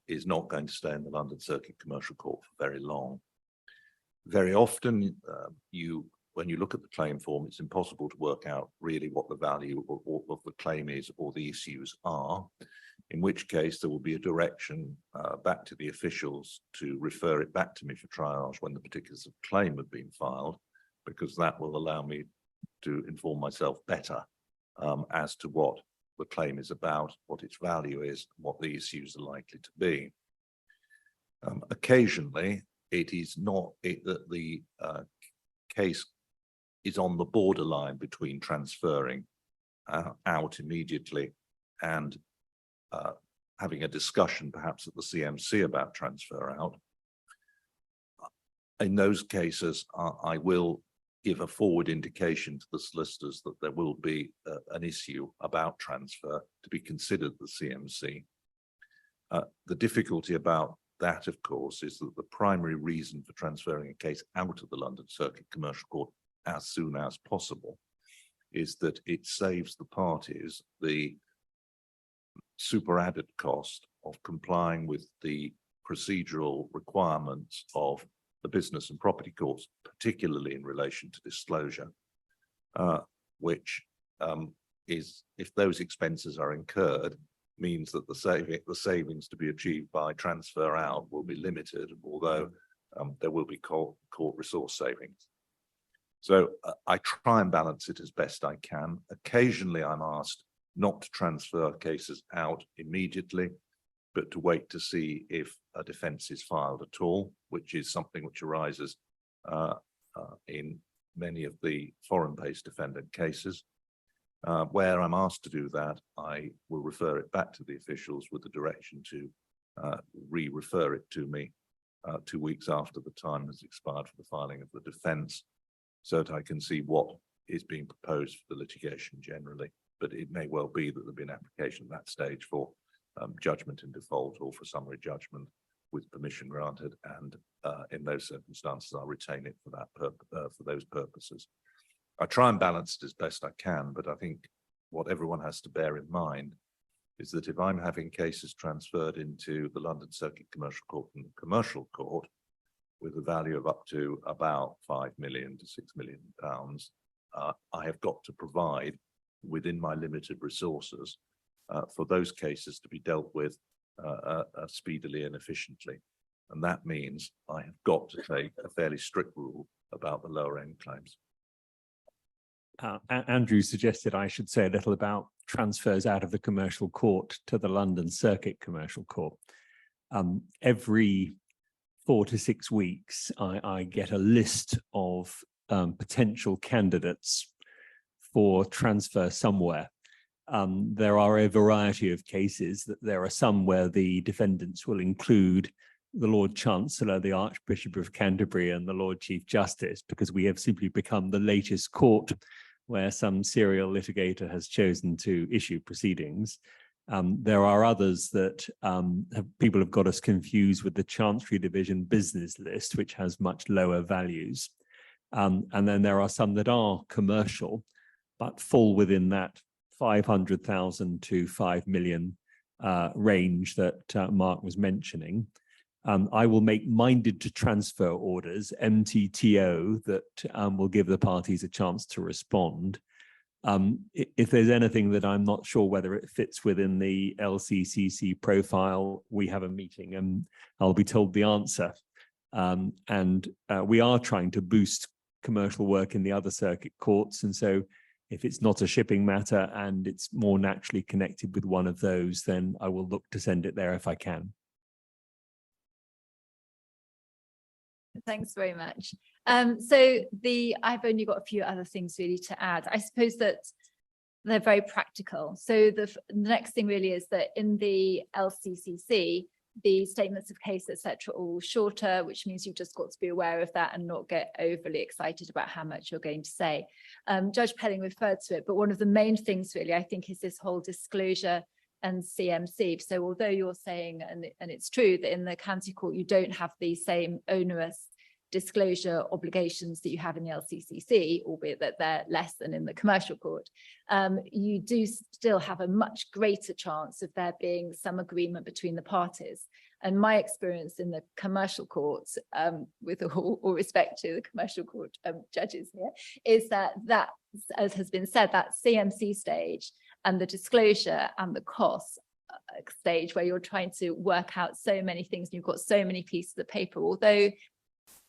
is not going to stay in the London Circuit Commercial Court for very long. Very often, when you look at the claim form, it's impossible to work out really what the value of the claim is or the issues are, in which case there will be a direction back to the officials to refer it back to me for triage when the particulars of claim have been filed, because that will allow me to inform myself better as to what the claim is about, what its value is, what the issues are likely to be. Occasionally, it is not that the case is on the borderline between transferring out immediately and having a discussion perhaps at the CMC about transfer out. In those cases, I will give a forward indication to the solicitors that there will be an issue about transfer to be considered at the CMC. The difficulty about that, of course, is that the primary reason for transferring a case out of the London Circuit Commercial Court as soon as possible is that it saves the parties the superadded cost of complying with the procedural requirements of the business and property courts, particularly in relation to disclosure, which is, if those expenses are incurred, means that the savings to be achieved by transfer out will be limited, although there will be court resource savings. So I try and balance it as best I can. Occasionally, I'm asked not to transfer cases out immediately, but to wait to see if a defence is filed at all, which is something which arises in many of the foreign-based defendant cases. Where I'm asked to do that, I will refer it back to the officials with the direction to re-refer it to me 2 weeks after the time has expired for the filing of the defence, so that I can see what is being proposed for the litigation generally. But it may well be that there'll be an application at that stage for judgment in default or for summary judgment with permission granted, and in those circumstances I'll retain it for those purposes. I try and balance it as best I can, but I think what everyone has to bear in mind is that if I'm having cases transferred into the London Circuit Commercial Court and the Commercial Court with a value of up to about £5 million to £6 million, I have got to provide within my limited resources for those cases to be dealt with speedily and efficiently. And that means I have got to take a fairly strict rule about the lower end claims. Andrew suggested I should say a little about transfers out of the commercial court to the London Circuit Commercial Court. Every 4 to 6 weeks, I get a list of potential candidates for transfer somewhere. There are a variety of cases. That there are some where the defendants will include the Lord Chancellor, the Archbishop of Canterbury, and the Lord Chief Justice, because we have simply become the latest court where some serial litigator has chosen to issue proceedings. There are others that people have got us confused with the Chancery Division business list, which has much lower values. And then there are some that are commercial, but fall within that 500,000 to 5 million range that Mark was mentioning. I will make minded to transfer orders, MTTO, that will give the parties a chance to respond. If there's anything that I'm not sure whether it fits within the LCCC profile, we have a meeting and I'll be told the answer. We are trying to boost commercial work in the other circuit courts. And so if it's not a shipping matter and it's more naturally connected with one of those, then I will look to send it there if I can. Thanks very much. I've only got a few other things really to add. I suppose that they're very practical. So the next thing really is that in the LCCC, the statements of case, etc., are all shorter, which means you've just got to be aware of that and not get overly excited about how much you're going to say. Judge Pelling referred to it, but one of the main things really, I think, is this whole disclosure and CMC. So although you're saying, and it's true, that in the county court you don't have the same onerous disclosure obligations that you have in the LCCC, albeit that they're less than in the commercial court, you do still have a much greater chance of there being some agreement between the parties. And my experience in the commercial courts, with all respect to the commercial court judges here, is that, as has been said, that CMC stage and the disclosure and the costs stage, where you're trying to work out so many things and you've got so many pieces of paper, although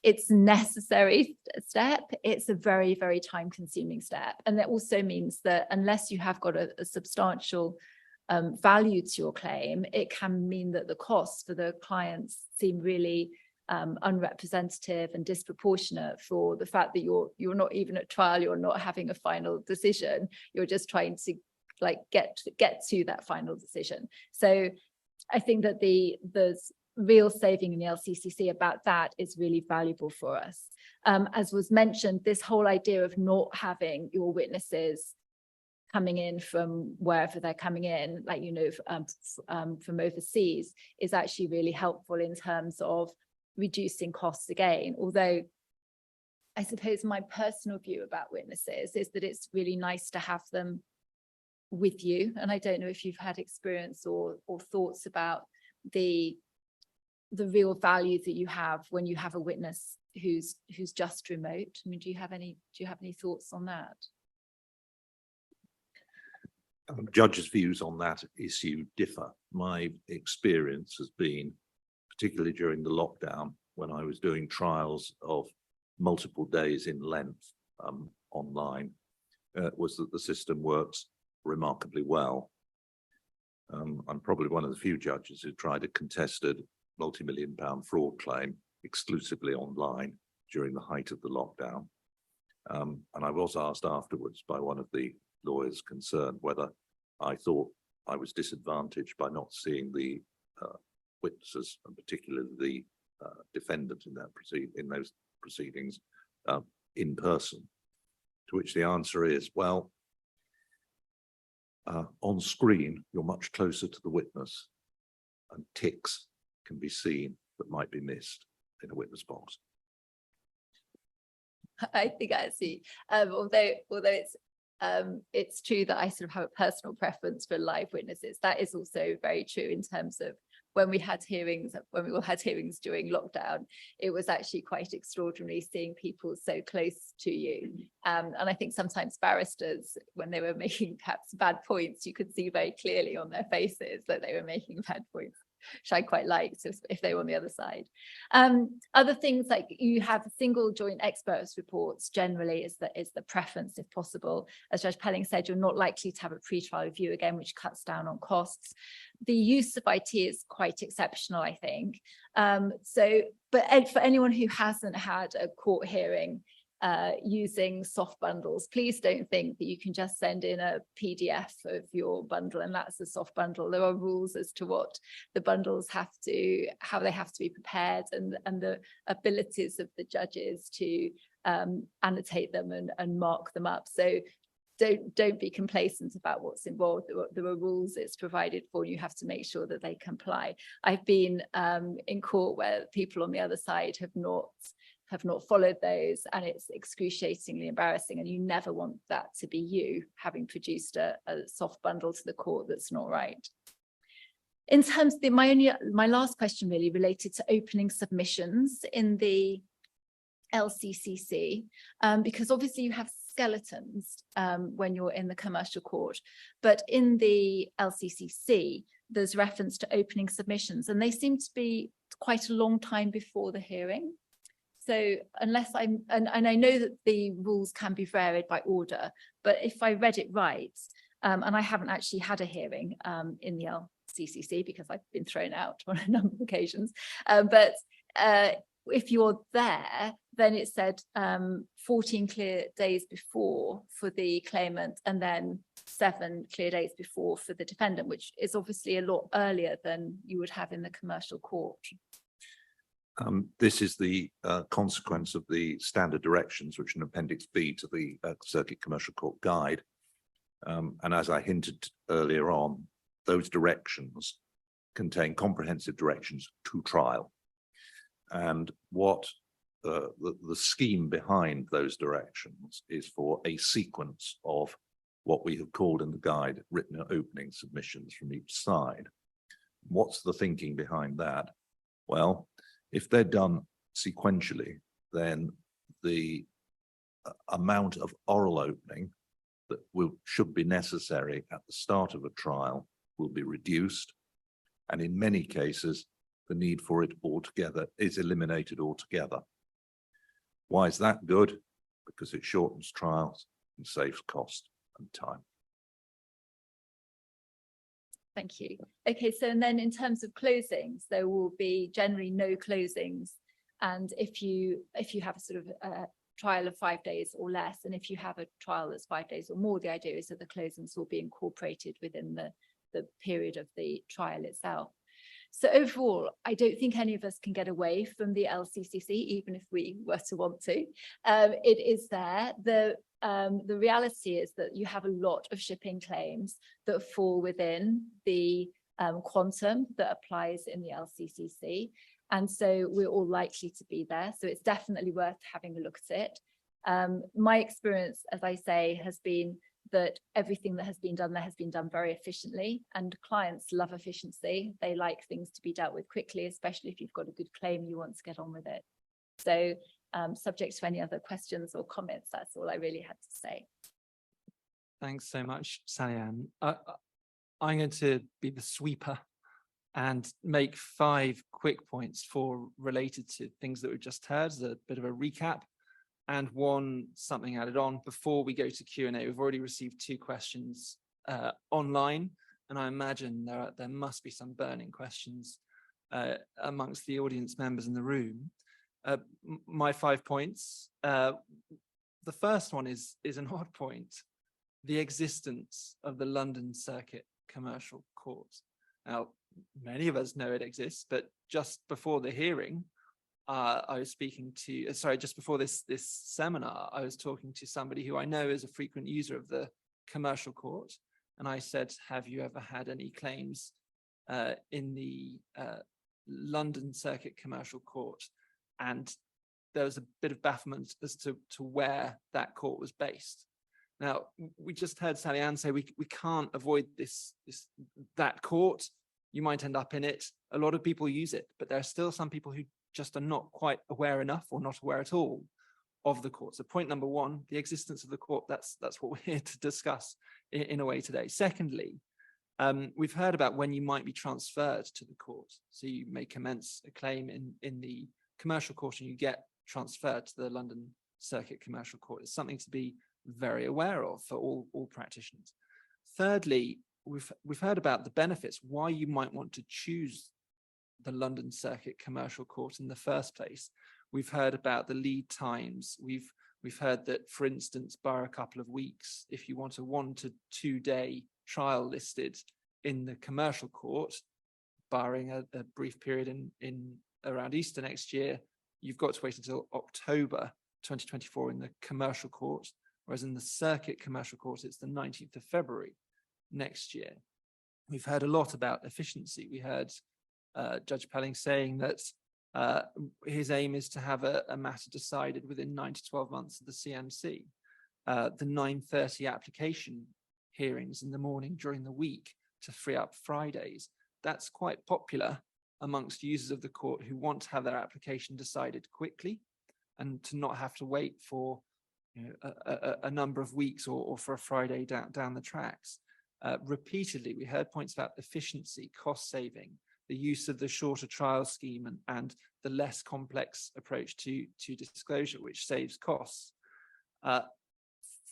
it's a necessary step, it's a very, very time-consuming step. And that also means that unless you have got a substantial value to your claim, it can mean that the costs for the clients seem really unrepresentative and disproportionate for the fact that you're not even at trial, you're not having a final decision, you're just trying to get to that final decision. So I think that there's real saving in the LCCC about that is really valuable for us. As was mentioned, this whole idea of not having your witnesses coming in from wherever they're coming in, like, from overseas, is actually really helpful in terms of reducing costs again. Although I suppose my personal view about witnesses is that it's really nice to have them with you. And I don't know if you've had experience or thoughts about the real value that you have when you have a witness who's just remote. I mean, do you have any thoughts on that? Judges' views on that issue differ. My experience has been, particularly during the lockdown, when I was doing trials of multiple days in length online, was that the system works remarkably well. I'm probably one of the few judges who tried a contested multi-million-pound fraud claim exclusively online during the height of the lockdown. And I was asked afterwards by one of the lawyers concerned whether I thought I was disadvantaged by not seeing the witnesses, and particularly the defendant in those proceedings in person. To which the answer is, well, on screen, you're much closer to the witness, and ticks can be seen that might be missed in a witness box. I think I see. Although it's true that I sort of have a personal preference for live witnesses. That is also very true in terms of when we had hearings, when we all had hearings during lockdown, it was actually quite extraordinary seeing people so close to you. And I think sometimes barristers, when they were making perhaps bad points, you could see very clearly on their faces that they were making bad points. which I quite liked if they were on the other side. Other things like you have single joint experts reports generally is the preference if possible. As Judge Pelling said, you're not likely to have a pre-trial review again, which cuts down on costs. The use of IT is quite exceptional, I think. But for anyone who hasn't had a court hearing using soft bundles, please don't think that you can just send in a PDF of your bundle and that's a soft bundle. There are rules as to what the bundles how they have to be prepared, and the abilities of the judges to annotate them and mark them up. So don't be complacent about what's involved. There are rules it's provided for, and you have to make sure that they comply. I've been in court where people on the other side have not followed those, and it's excruciatingly embarrassing, and you never want that to be you having produced a soft bundle to the court that's not right. In terms of my last question really related to opening submissions in the LCCC, because obviously you have skeletons when you're in the commercial court, but in the LCCC there's reference to opening submissions, and they seem to be quite a long time before the hearing. So unless and I know that the rules can be varied by order, but if I read it right, and I haven't actually had a hearing in the LCCC because I've been thrown out on a number of occasions, but if you're there, then it said 14 clear days before for the claimant, and then 7 clear days before for the defendant, which is obviously a lot earlier than you would have in the commercial court. This is the consequence of the standard directions, which are in Appendix B to the Circuit Commercial Court Guide. And as I hinted earlier on, those directions contain comprehensive directions to trial. And what the scheme behind those directions is for a sequence of what we have called in the guide written opening submissions from each side. What's the thinking behind that? Well, if they're done sequentially, then the amount of oral opening that should be necessary at the start of a trial will be reduced. And in many cases, the need for it altogether is eliminated altogether. Why is that good? Because it shortens trials and saves cost and time. Thank you. Okay, so and then in terms of closings, there will be generally no closings. And if you have a sort of a trial of 5 days or less, and if you have a trial that's 5 days or more, the idea is that the closings will be incorporated within the period of the trial itself. So overall, I don't think any of us can get away from the LCCC, even if we were to want to. It is there. The reality is that you have a lot of shipping claims that fall within the quantum that applies in the LCCC. And so we're all likely to be there. So it's definitely worth having a look at it. My experience, as I say, has been that everything that has been done there has been done very efficiently, and clients love efficiency. They like things to be dealt with quickly, especially if you've got a good claim, you want to get on with it. So subject to any other questions or comments, that's all I really had to say. Thanks so much, Sally Ann. I'm going to be the sweeper and make 5 quick points related to things that we've just heard, as a bit of a recap, and something added on before we go to Q&A. We've already received 2 questions online, and I imagine there must be some burning questions amongst the audience members in the room. My 5 points. The first one is an odd point: the existence of the London Circuit Commercial Court. Now, many of us know it exists, but just before the hearing, I was speaking to, just before this seminar, I was talking to somebody who I know is a frequent user of the commercial court. And I said, have you ever had any claims in the London Circuit Commercial Court? And there was a bit of bafflement as to where that court was based. Now, we just heard Sally Ann say we can't avoid that court. You might end up in it. A lot of people use it, but there are still some people who just are not quite aware enough, or not aware at all, of the court. So point number 1, the existence of the court, that's what we're here to discuss in a way today. Secondly, We've heard about when you might be transferred to the court. So you may commence a claim in the commercial court and you get transferred to the London Circuit Commercial Court. It's something to be very aware of for all practitioners. Thirdly, we've heard about the benefits, why you might want to choose the London Circuit Commercial Court in the first place. We've heard about the lead times. We've heard that, for instance, bar a couple of weeks, if you want a 1 to 2 day trial listed in the commercial court, barring a brief period in around Easter next year, you've got to wait until October 2024 in the commercial court, whereas in the circuit commercial court, it's the 19th of February next year. We've heard a lot about efficiency. We heard Judge Pelling saying that his aim is to have a matter decided within 9 to 12 months of the CMC. The 9:30 application hearings in the morning during the week to free up Fridays, that's quite popular amongst users of the court who want to have their application decided quickly and to not have to wait for a number of weeks or for a Friday down the tracks. Repeatedly, we heard points about efficiency, cost saving, the use of the shorter trial scheme and the less complex approach to disclosure, which saves costs.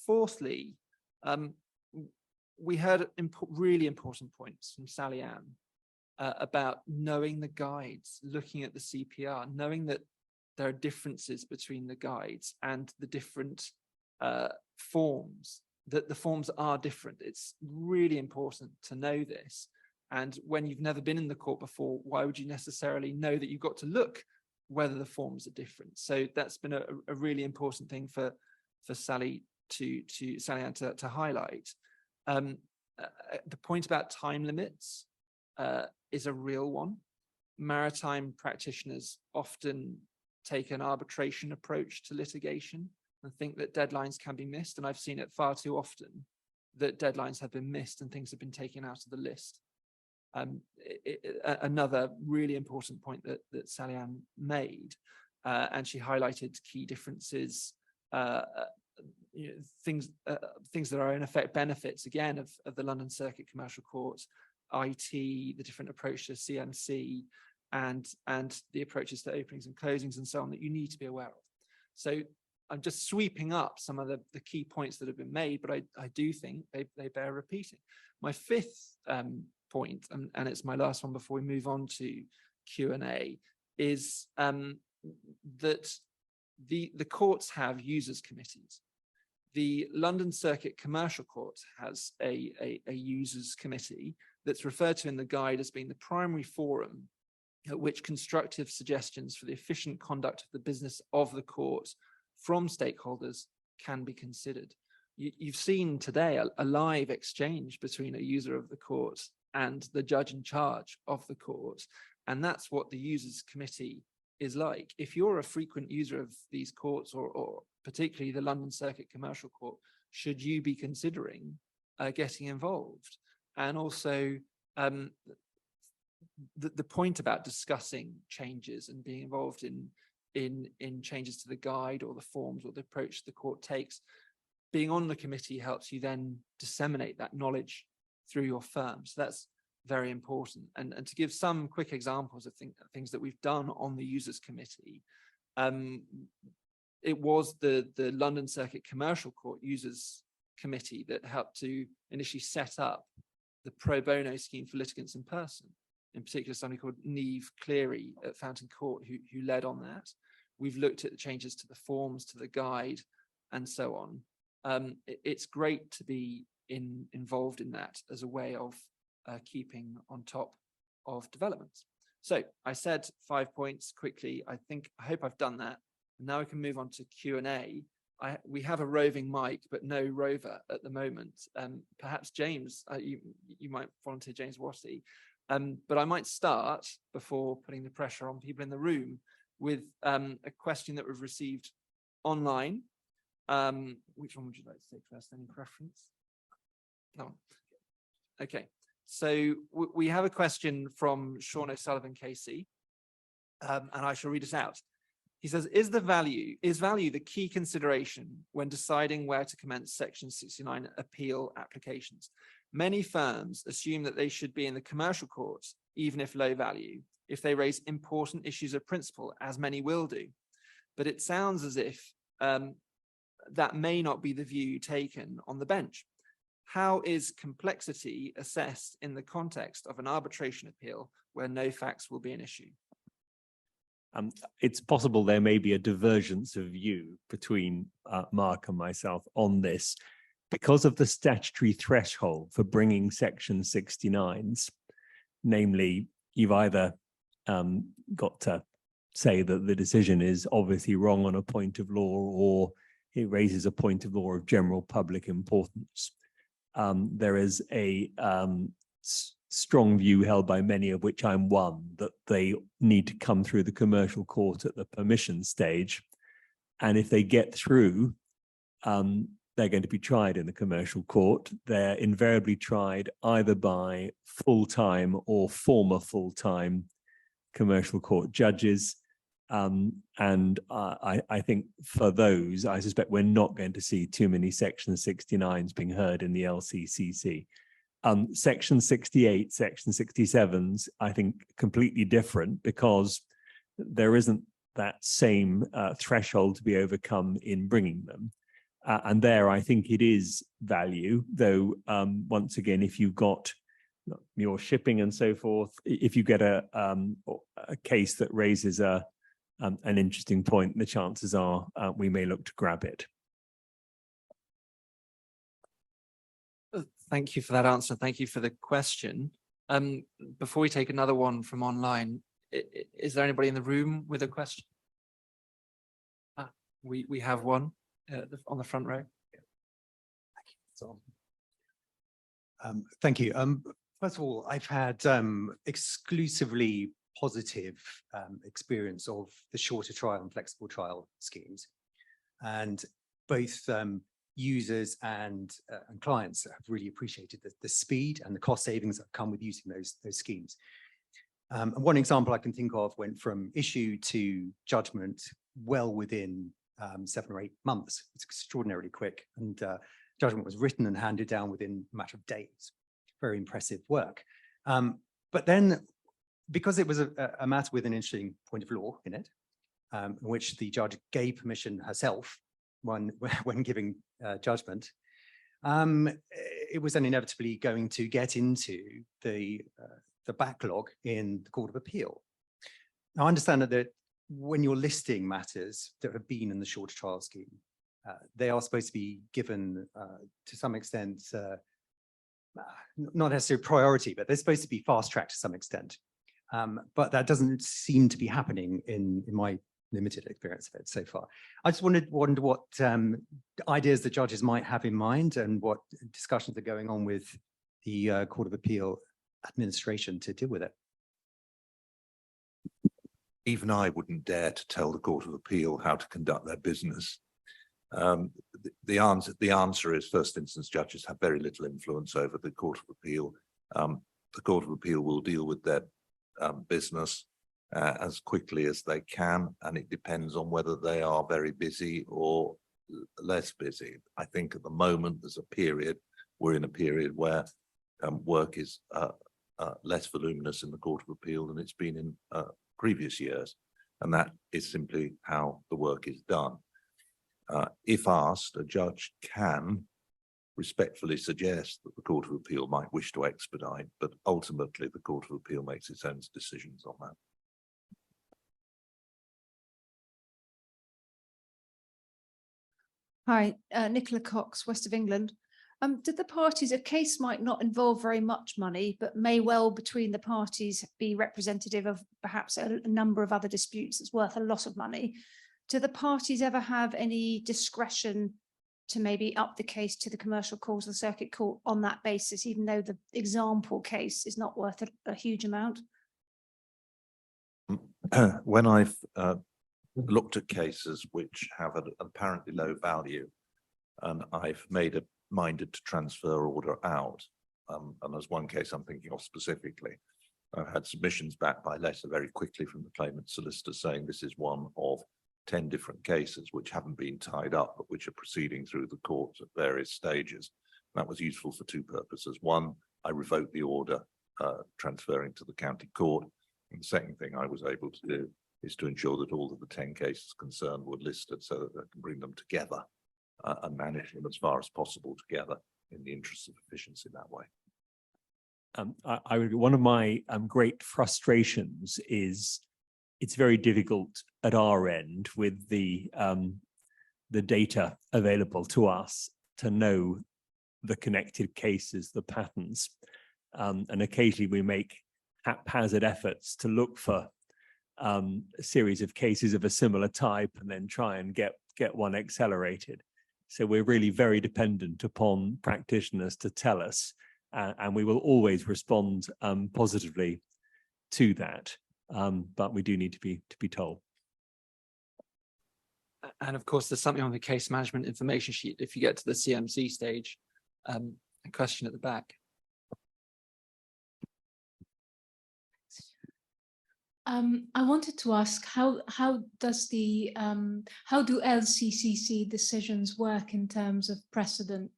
Fourthly, we heard really important points from Sally Ann about knowing the guides, looking at the CPR, knowing that there are differences between the guides and the different forms, that the forms are different. It's really important to know this. And when you've never been in the court before, why would you necessarily know that you've got to look whether the forms are different? So that's been a really important thing for Sally Ann to highlight. The point about time limits is a real one. Maritime practitioners often take an arbitration approach to litigation and think that deadlines can be missed. And I've seen it far too often that deadlines have been missed and things have been taken out of the list. Another really important point that Sally Ann made, and she highlighted key differences, things that are in effect benefits again of the London Circuit Commercial Court, IT, the different approach to CMC, and the approaches to openings and closings and so on that you need to be aware of. So I'm just sweeping up some of the key points that have been made, but I do think they bear repeating. My fifth point, and it's my last one before we move on to Q&A, is that the courts have users committees. The London Circuit Commercial Court has a users committee that's referred to in the guide as being the primary forum at which constructive suggestions for the efficient conduct of the business of the court from stakeholders can be considered. You've seen today a live exchange between a user of the court and the judge in charge of the court, and that's what the users committee is like. If you're a frequent user of these courts, or particularly the London Circuit Commercial Court, should you be considering getting involved? And also the point about discussing changes and being involved in changes to the guide or the forms or the approach the court takes, being on the committee helps you then disseminate that knowledge through your firm. So that's very important. And to give some quick examples of things that we've done on the users committee, it was the London Circuit Commercial Court Users Committee that helped to initially set up the pro bono scheme for litigants in person. In particular, somebody called Neve Cleary at Fountain Court who led on that. We've looked at the changes to the forms, to the guide, and so on. It's great to be involved in that as a way of keeping on top of developments. So I said 5 points quickly. I hope I've done that. Now we can move on to Q&A. We have a roving mic, but no rover at the moment. Perhaps James, you might volunteer James Watty. But I might start, before putting the pressure on people in the room, with a question that we've received online. Which one would you like to take first? Any preference? No. Okay. So we have a question from Sean O'Sullivan KC, and I shall read it out. He says, is value the key consideration when deciding where to commence Section 69 appeal applications? Many firms assume that they should be in the commercial courts, even if low value, if they raise important issues of principle, as many will do. But it sounds as if that may not be the view taken on the bench. How is complexity assessed in the context of an arbitration appeal where no facts will be an issue? It's possible there may be a divergence of view between Mark and myself on this because of the statutory threshold for bringing Section 69s. Namely, you've either got to say that the decision is obviously wrong on a point of law, or it raises a point of law of general public importance. There is a strong view held by many, of which I'm one, that they need to come through the commercial court at the permission stage. And if they get through, they're going to be tried in the commercial court. They're invariably tried either by full-time or former full-time commercial court judges. I think for those, I suspect we're not going to see too many Section 69s being heard in the LCCC. Section 68, Section 67s, I think completely different because there isn't that same threshold to be overcome in bringing them. And there, I think it is value, though, once again, if you've got your shipping and so forth, if you get a case that raises an interesting point, the chances are we may look to grab it. Thank you for that answer. Thank you for the question. Before we take another one from online, is there anybody in the room with a question? We have one on the front row. Thank you. First of all, I've had exclusively positive experience of the shorter trial and flexible trial schemes, and both users and clients have really appreciated the speed and the cost savings that come with using those schemes. And one example I can think of went from issue to judgment well within 7 or 8 months. It's extraordinarily quick, and judgment was written and handed down within a matter of days. Very impressive work. But then, because it was a matter with an interesting point of law in it, in which the judge gave permission herself when giving judgment, it was then inevitably going to get into the backlog in the Court of Appeal. Now, I understand that when you're listing matters that have been in the shorter trial scheme, they are supposed to be given to some extent, not necessarily priority, but they're supposed to be fast-tracked to some extent. But that doesn't seem to be happening in my limited experience of it so far. I just wondered what ideas the judges might have in mind and what discussions are going on with the Court of Appeal administration to deal with it. Even I wouldn't dare to tell the Court of Appeal how to conduct their business. The answer is, first instance, judges have very little influence over the Court of Appeal. The Court of Appeal will deal with their business as quickly as they can, and it depends on whether they are very busy or less busy. I think at the moment we're in a period where work is less voluminous in the Court of Appeal than it's been in previous years, and that is simply how the work is done. If asked, a judge can respectfully suggest that the Court of Appeal might wish to expedite, but ultimately the Court of Appeal makes its own decisions on that. Hi, Nicola Cox, West of England. Did the parties, a case might not involve very much money, but may well between the parties be representative of perhaps a number of other disputes that's worth a lot of money. Do the parties ever have any discretion to maybe up the case to the commercial court or the circuit court on that basis, even though the example case is not worth a huge amount? When I've looked at cases which have an apparently low value, and I've made a minded to transfer order out, and there's one case I'm thinking of specifically, I've had submissions back by letter very quickly from the claimant solicitor saying this is one of 10 different cases which haven't been tied up, but which are proceeding through the courts at various stages. That was useful for two purposes. One, I revoked the order transferring to the county court. And the second thing I was able to do is to ensure that all of the 10 cases concerned were listed so that I can bring them together and manage them as far as possible together in the interest of efficiency that way. One of my great frustrations is it's very difficult at our end with the data available to us to know the connected cases, the patterns, and occasionally we make haphazard efforts to look for a series of cases of a similar type and then try and get one accelerated. So we're really very dependent upon practitioners to tell us, and we will always respond positively to that. But we do need to be told. And of course, there's something on the case management information sheet if you get to the CMC stage. A question at the back. I wanted to ask how do LCCC decisions work in terms of precedent?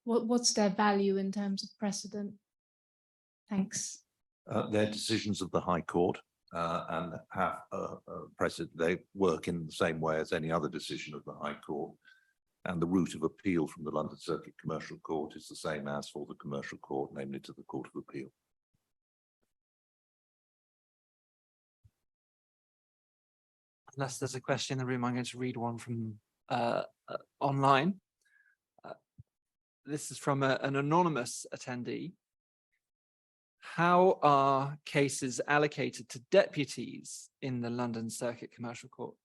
What's their value in terms of precedent? Thanks. They're decisions of the High Court and have precedent. They work in the same way as any other decision of the High Court. And the route of appeal from the London Circuit Commercial Court is the same as for the Commercial Court, namely to the Court of Appeal. Unless there's a question in the room, I'm going to read one from online. This is from an anonymous attendee. How are cases allocated to deputies in the London Circuit Commercial Court?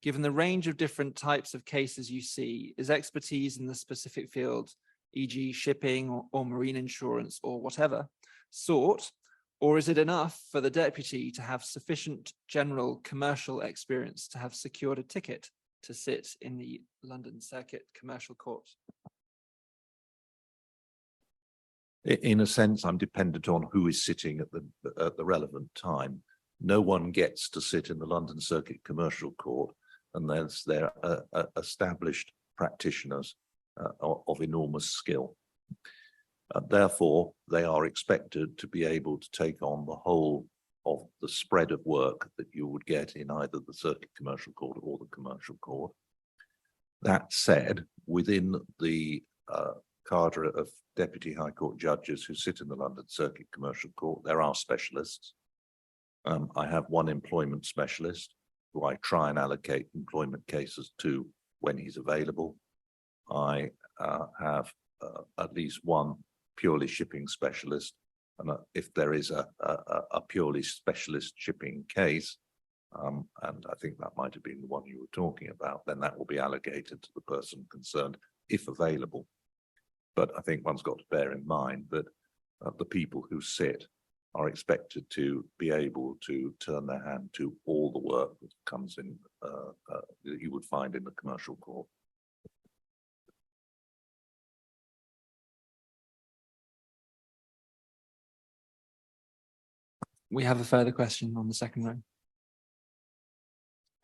Given the range of different types of cases you see, is expertise in the specific field, e.g. shipping or marine insurance or whatever, sought, or is it enough for the deputy to have sufficient general commercial experience to have secured a ticket to sit in the London Circuit Commercial Court? In a sense, I'm dependent on who is sitting at the relevant time. No one gets to sit in the London Circuit Commercial Court unless they're established practitioners of enormous skill. Therefore, they are expected to be able to take on the whole of the spread of work that you would get in either the Circuit Commercial Court or the Commercial Court. That said, within the cadre of Deputy High Court judges who sit in the London Circuit Commercial Court, there are specialists. I have one employment specialist who I try and allocate employment cases to when he's available. I have at least one purely shipping specialist, and if there is a purely specialist shipping case, and I think that might have been the one you were talking about, then that will be allocated to the person concerned if available. But I think one's got to bear in mind that the people who sit are expected to be able to turn their hand to all the work that comes in that you would find in the commercial court. We have a further question on the second row.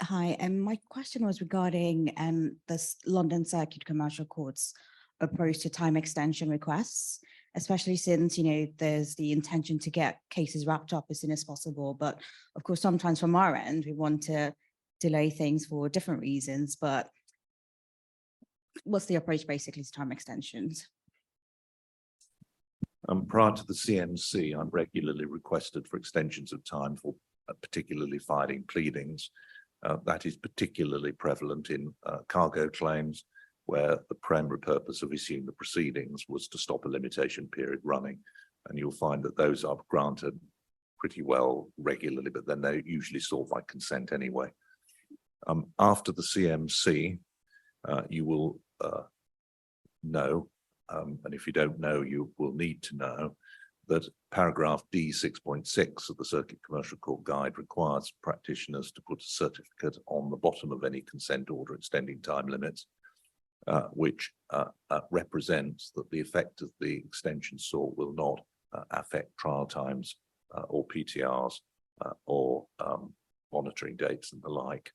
Hi, my question was regarding this London Circuit Commercial Court's approach to time extension requests, especially since, you know, there's the intention to get cases wrapped up as soon as possible. But of course, sometimes from our end, we want to delay things for different reasons. But what's the approach basically to time extensions? Prior to the CMC, I'm regularly requested for extensions of time for particularly filing pleadings. That is particularly prevalent in cargo claims, where the primary purpose of issuing the proceedings was to stop a limitation period running. And you'll find that those are granted pretty well regularly, but then they're usually sought by consent anyway. After the CMC, you will know, and if you don't know, you will need to know, that paragraph D 6.6 of the Circuit Commercial Court Guide requires practitioners to put a certificate on the bottom of any consent order extending time limits, which represents that the effect of the extension sought will not affect trial times or PTRs or monitoring dates and the like.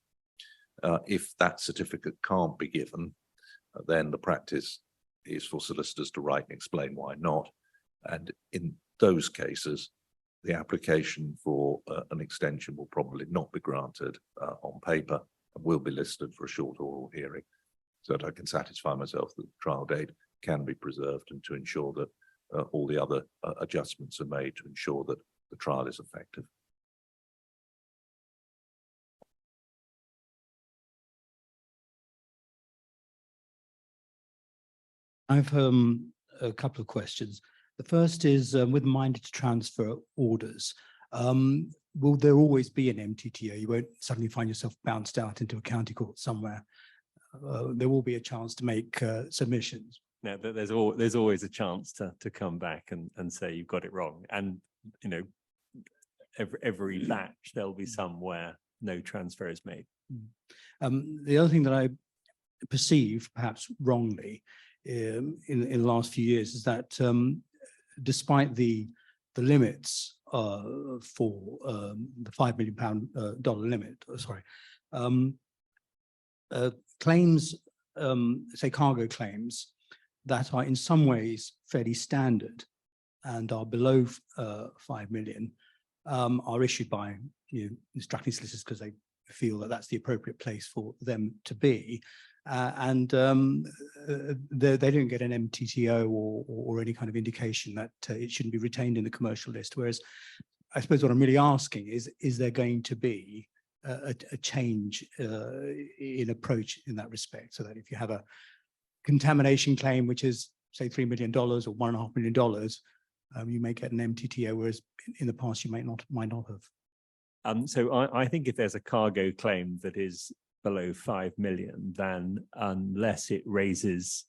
If that certificate can't be given, then the practice is for solicitors to write and explain why not. And in those cases, the application for an extension will probably not be granted on paper and will be listed for a short oral hearing, so that I can satisfy myself that the trial date can be preserved and to ensure that all the other adjustments are made to ensure that the trial is effective. I've a couple of questions. The first is with minded to transfer orders. Will there always be an MTTO? You won't suddenly find yourself bounced out into a county court somewhere. There will be a chance to make submissions. No, there's always a chance to come back and say you've got it wrong. And you know, every batch there'll be some where no transfer is made. The other thing that I perceive, perhaps wrongly, in the last few years is that despite the limits for the £5 million limit, claims, say cargo claims that are in some ways fairly standard and are below 5 million are issued by instructing solicitors because they feel that that's the appropriate place for them to be. And they don't get an MTTO or any kind of indication that it shouldn't be retained in the commercial list. Whereas I suppose what I'm really asking is there going to be a change in approach in that respect, so that if you have a contamination claim, which is say $3 million or $1.5 million, you may get an MTTO, whereas in the past you might not have. So I think if there's a cargo claim that is below 5 million, then unless it raises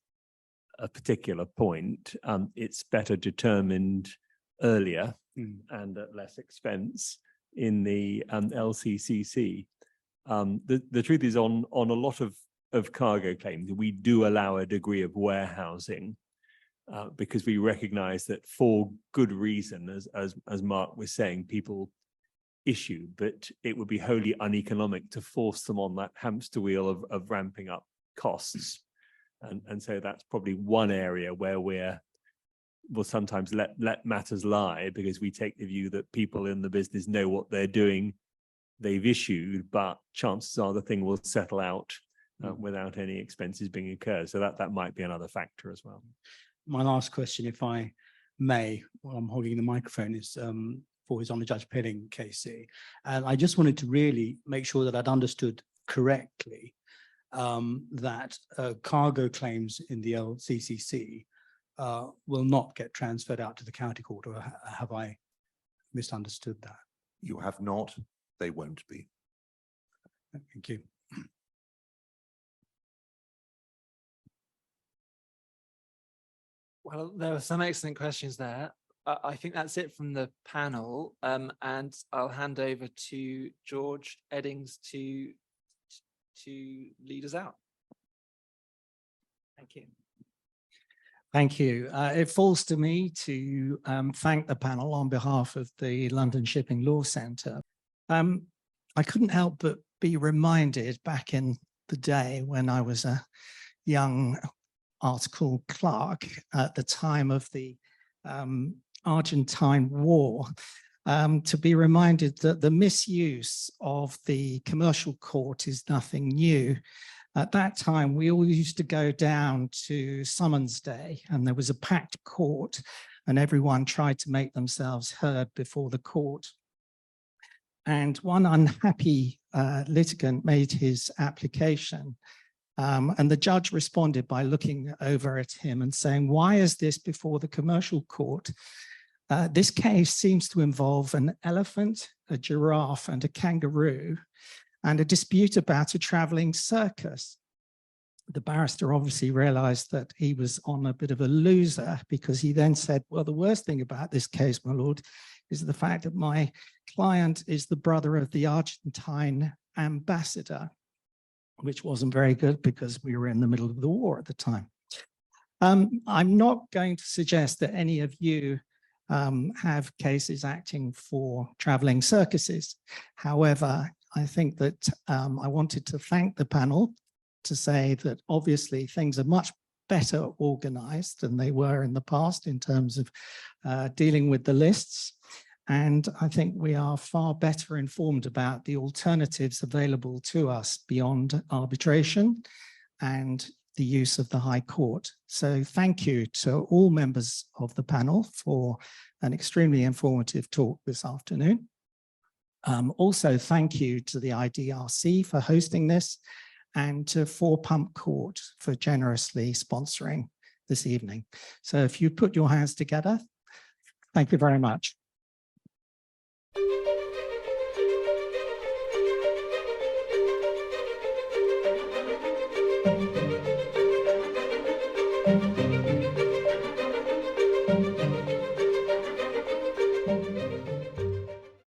a particular point, it's better determined earlier and at less expense in the LCCC. The truth is on a lot of cargo claims, we do allow a degree of warehousing because we recognize that for good reason, as Mark was saying, people issue, but it would be wholly uneconomic to force them on that hamster wheel of ramping up costs. And so that's probably one area where we'll sometimes let matters lie, because we take the view that people in the business know what they're doing, they've issued, but chances are the thing will settle out without any expenses being incurred. So that might be another factor as well. My last question, if I may, while I'm holding the microphone, is for His Honour Judge Pelling, KC. And I just wanted to really make sure that I'd understood correctly that cargo claims in the LCCC will not get transferred out to the county court, or have I misunderstood that? You have not, they won't be. Thank you. Well, there were some excellent questions there. I think that's it from the panel, and I'll hand over to George Eddings to lead us out. Thank you. Thank you. It falls to me to thank the panel on behalf of the London Shipping Law Centre. I couldn't help but be reminded back in the day when I was a young article clerk at the time of the Argentine War, to be reminded that the misuse of the commercial court is nothing new. At that time, we all used to go down to Summons Day, and there was a packed court, and everyone tried to make themselves heard before the court. And one unhappy litigant made his application, and the judge responded by looking over at him and saying, "Why is this before the commercial court? This case seems to involve an elephant, a giraffe, and a kangaroo, and a dispute about a traveling circus." The barrister obviously realized that he was on a bit of a loser, because he then said, "Well, the worst thing about this case, my lord, is the fact that my client is the brother of the Argentine ambassador," which wasn't very good because we were in the middle of the war at the time. I'm not going to suggest that any of you have cases acting for traveling circuses. However, I think that I wanted to thank the panel to say that obviously things are much better organized than they were in the past in terms of dealing with the lists. And I think we are far better informed about the alternatives available to us beyond arbitration and the use of the High Court. So thank you to all members of the panel for an extremely informative talk this afternoon. Also, thank you to the IDRC for hosting this and to Four Pump Court for generously sponsoring this evening. So if you put your hands together, thank you very much.